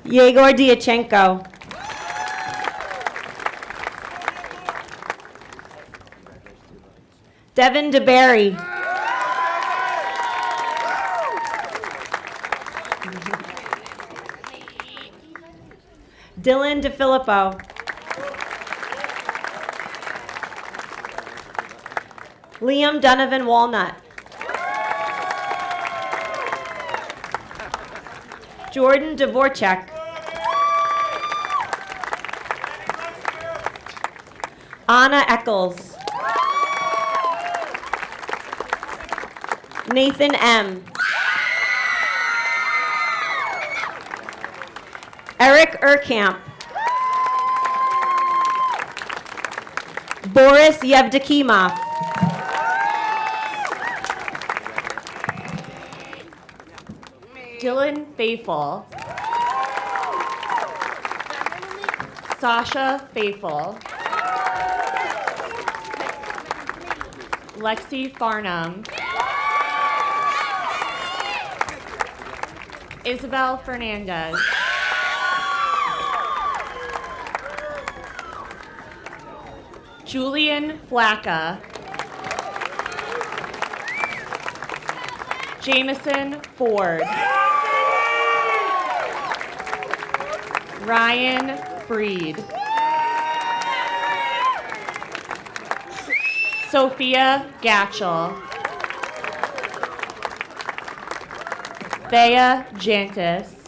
Yegor Diachenko. Devin DeBerry. Dylan DeFilippo. Liam Donovan Walnut. Jordan Dvorak. Anna Eccles. Nathan M. Eric Urkamp. Boris Yevdokimov. Dylan Faithful. Sasha Faithful. Lexi Farnham. Isabel Fernandez. Julian Flacca. Jameson Ford. Ryan Freed. Sophia Gatchell. Thea Jantis.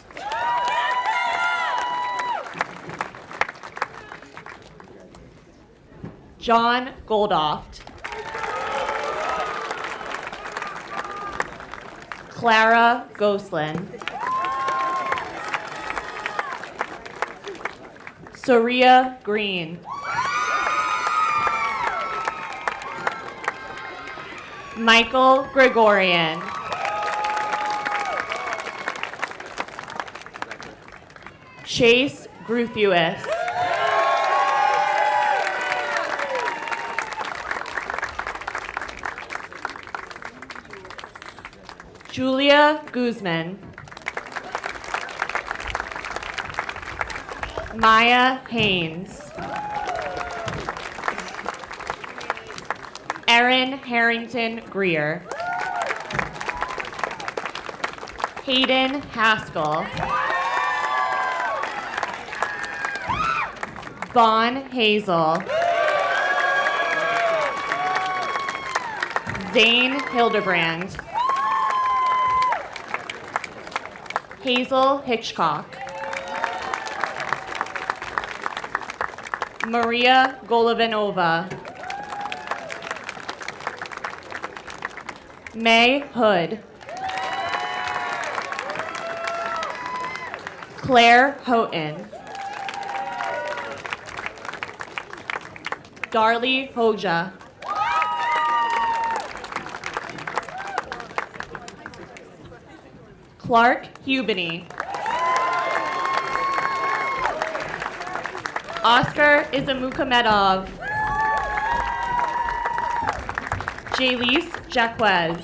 John Goldoft. Clara Goslin. Soria Green. Michael Gregorian. Chase Gruthuis. Julia Guzman. Maya Haynes. Erin Harrington Greer. Hayden Haskell. Vaughn Hazel. Zane Hildebrand. Hazel Hitchcock. Maria Golovanova. May Hood. Claire Houghton. Darlie Hoja. Clark Hubany. Oscar Izamukhamedov. Jaylise Jacquez.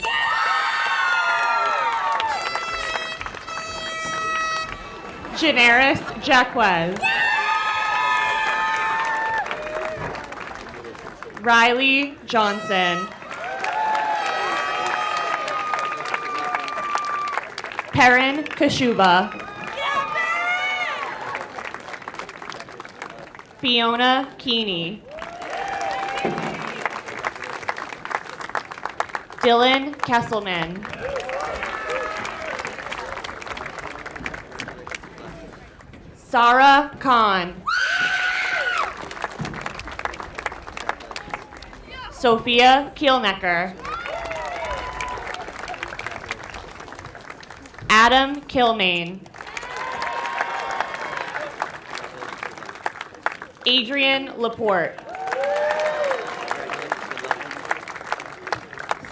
Janaris Jacquez. Riley Johnson. Perrin Kashuba. Fiona Keeney. Dylan Kesselman. Sarah Khan. Sophia Kielnecker. Adam Kilmaine. Adrian Laporte.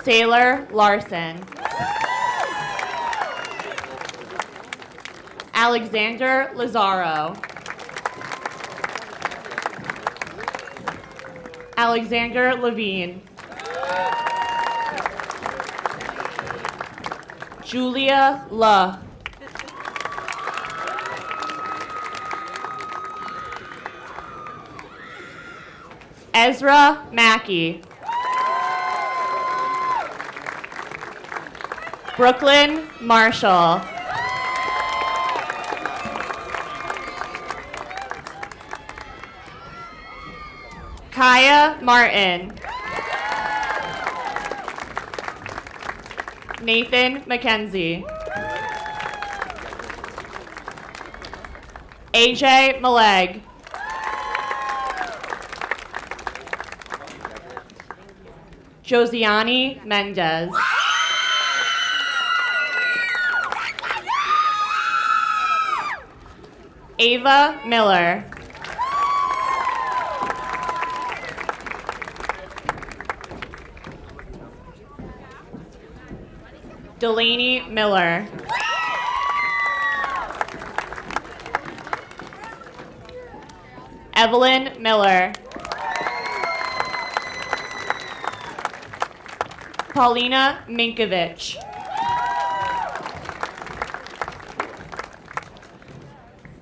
Sailor Larson. Alexander Lazaro. Alexander Levine. Julia La. Ezra Mackey. Brooklyn Marshall. Kaya Martin. Nathan McKenzie. AJ Maleg. Josiani Mendez. Ava Miller. Delaney Miller. Evelyn Miller. Paulina Minkovich.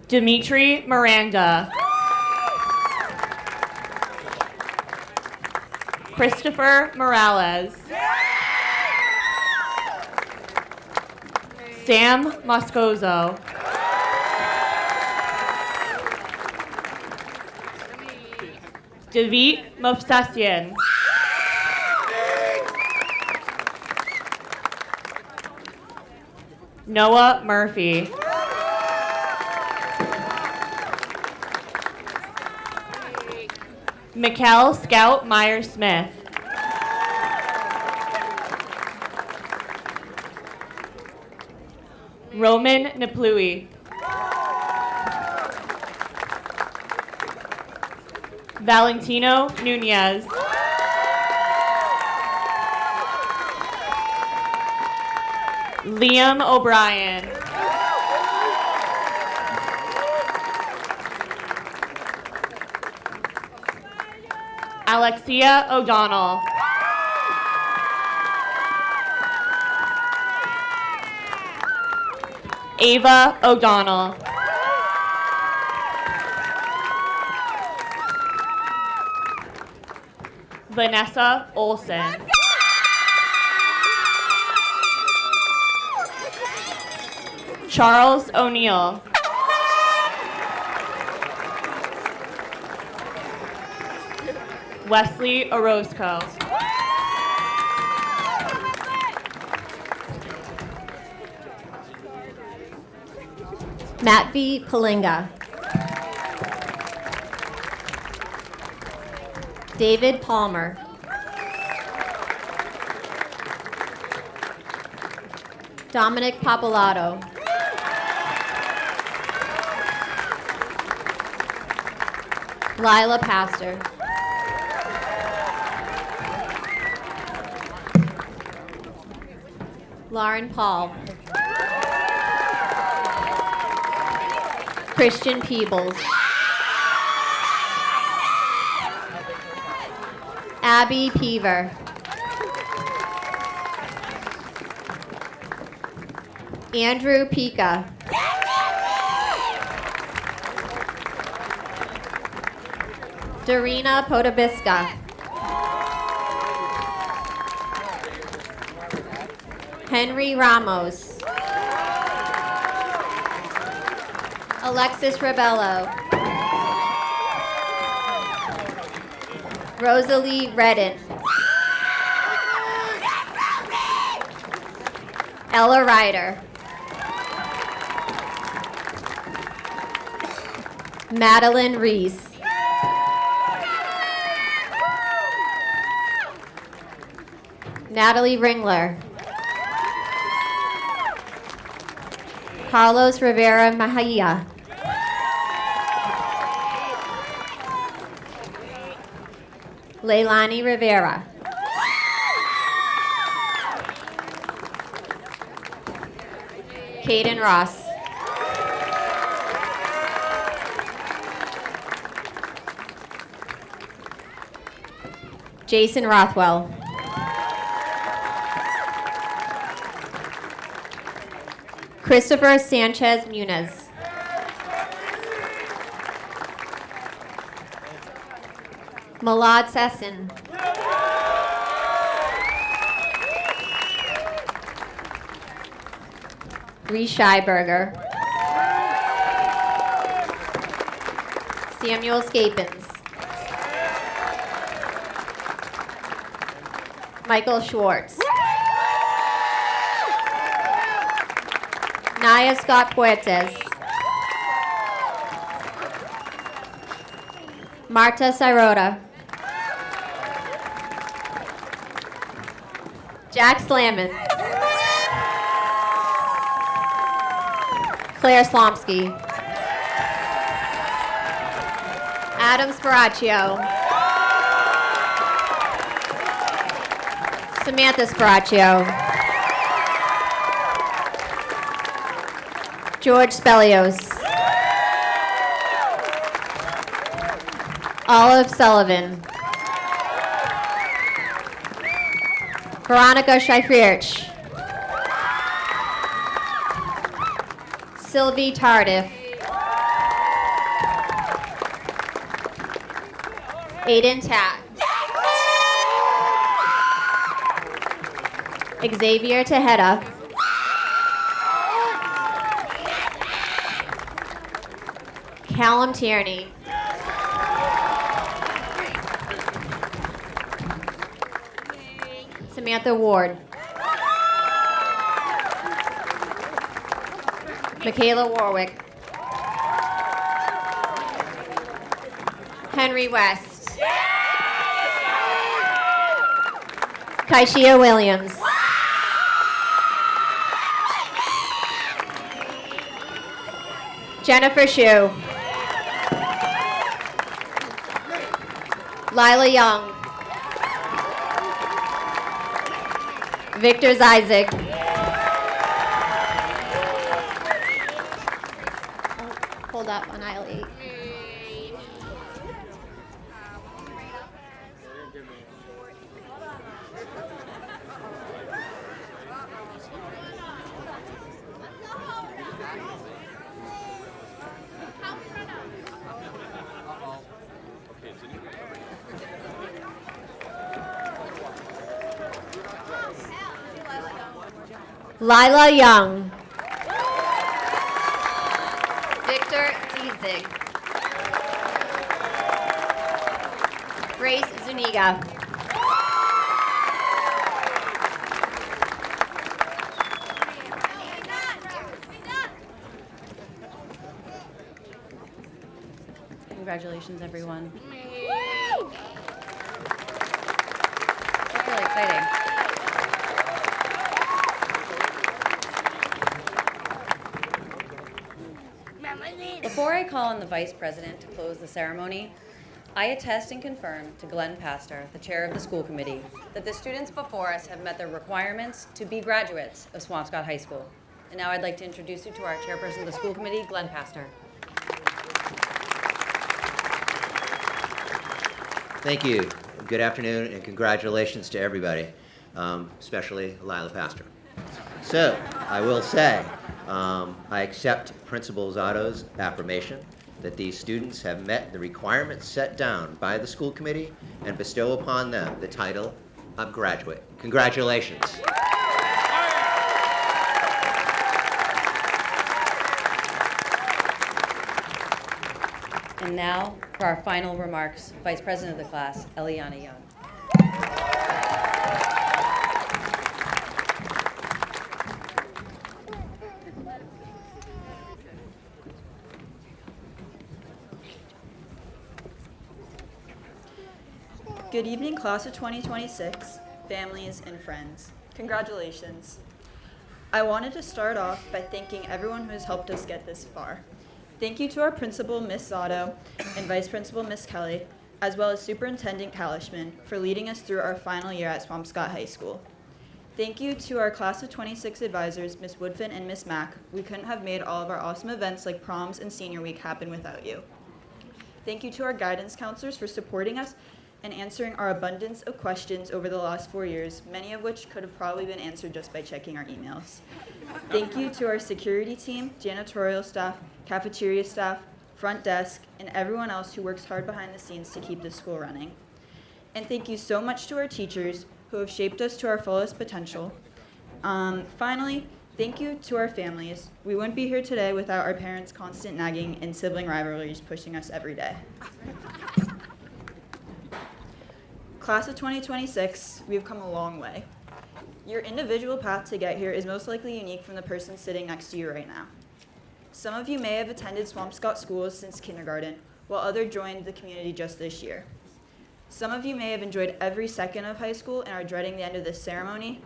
Dimitri Miranda. Christopher Morales. Sam Moscoso. David Movsesian. Noah Murphy. Mikkel Scout Myers-Smith. Roman Naplui. Valentino Nunez. Liam O'Brien. Alexia O'Donnell. Ava O'Donnell. Vanessa Olson. Charles O'Neill. Wesley Orozco. Matvey Palinga. David Palmer. Dominic Papalato. Lila Pastor. Lauren Paul. Christian Peebles. Abby Peaver. Andrew Pica. Darina Podobiska. Henry Ramos. Alexis Rebello. Rosalie Redden. Ella Ryder. Madeline Reese. Natalie Ringler. Carlos Rivera Mahia. Leilani Rivera. Caden Ross. Jason Rothwell. Christopher Sanchez Muniz. Malad Sesson. Bree Scheiberger. Samuel Scapins. Michael Schwartz. Naya Scott Puertes. Marta Sirota. Jack Slammin. Claire Slomsky. Adam Sparaccio. Samantha Sparaccio. George Spelios. Olive Sullivan. Veronica Scheifrich. Sylvie Tardif. Aiden Tatt. Xavier Tejeda. Callum Tierney. Samantha Ward. Michaela Warwick. Henry West. Kaishia Williams. Jennifer Shue. Lila Young. Victor Isaac. Hold up on aisle 8. Lila Young. Victor Izig. Grace Zuniga. Congratulations, everyone. That's really exciting. Before I call on the Vice President to close the ceremony, I attest and confirm to Glenn Pastor, the chair of the school committee, that the students before us have met the requirements to be graduates of Swampscott High School. And now I'd like to introduce you to our chairperson of the school committee, Glenn Pastor. Thank you. Good afternoon and congratulations to everybody, especially Lila Pastor. So, I will say, I accept Principal Zotto's affirmation that these students have met the requirements set down by the school committee and bestow upon them the title of graduate. Congratulations. And now, for our final remarks, Vice President of the class, Eliana Young. Good evening, class of 2026, families and friends. Congratulations. I wanted to start off by thanking everyone who has helped us get this far. Thank you to our principal, Ms. Zotto, and Vice Principal, Ms. Kelly, as well as Superintendent Kalishman for leading us through our final year at Swampscott High School. Thank you to our class of 26 advisors, Ms. Woodfin and Ms. Mack. We couldn't have made all of our awesome events like proms and senior week happen without you. Thank you to our guidance counselors for supporting us and answering our abundance of questions over the last 4 years, many of which could have probably been answered just by checking our emails. Thank you to our security team, janitorial staff, cafeteria staff, front desk, and everyone else who works hard behind the scenes to keep this school running. And thank you so much to our teachers who have shaped us to our fullest potential. Finally, thank you to our families. We wouldn't be here today without our parents' constant nagging and sibling rivalries pushing us every day. Class of 2026, we have come a long way. Your individual path to get here is most likely unique from the person sitting next to you right now. Some of you may have attended Swampscott schools since kindergarten, while others joined the community just this year. Some of you may have enjoyed every second of high school and are dreading the end of this ceremony.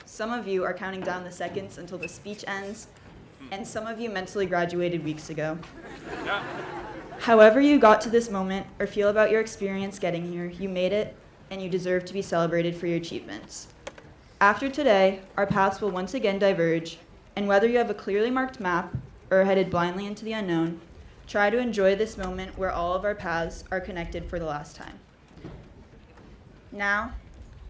Some of you are counting down the seconds until the speech ends, and some of you mentally graduated weeks ago. However you got to this moment or feel about your experience getting here, you made it, and you deserve to be celebrated for your achievements. After today, our paths will once again diverge, and whether you have a clearly marked map or are headed blindly into the unknown, try to enjoy this moment where all of our paths are connected for the last time. Now,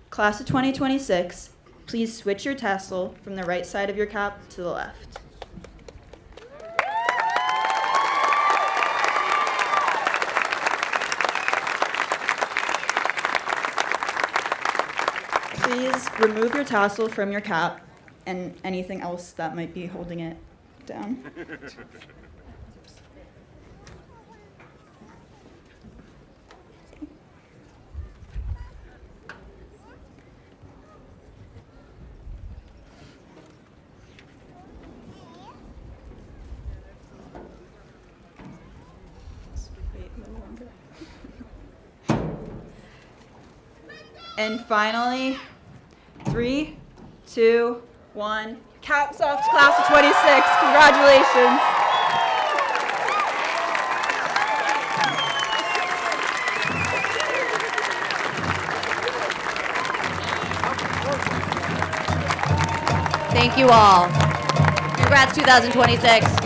class of 2026, please switch your tassel from the right side of your cap to the left. Please remove your tassel from your cap and anything else that might be holding it down. Wait a little longer. And finally, 3, 2, 1. Caps off to class of 26. Congratulations. Thank you all. Congrats 2026.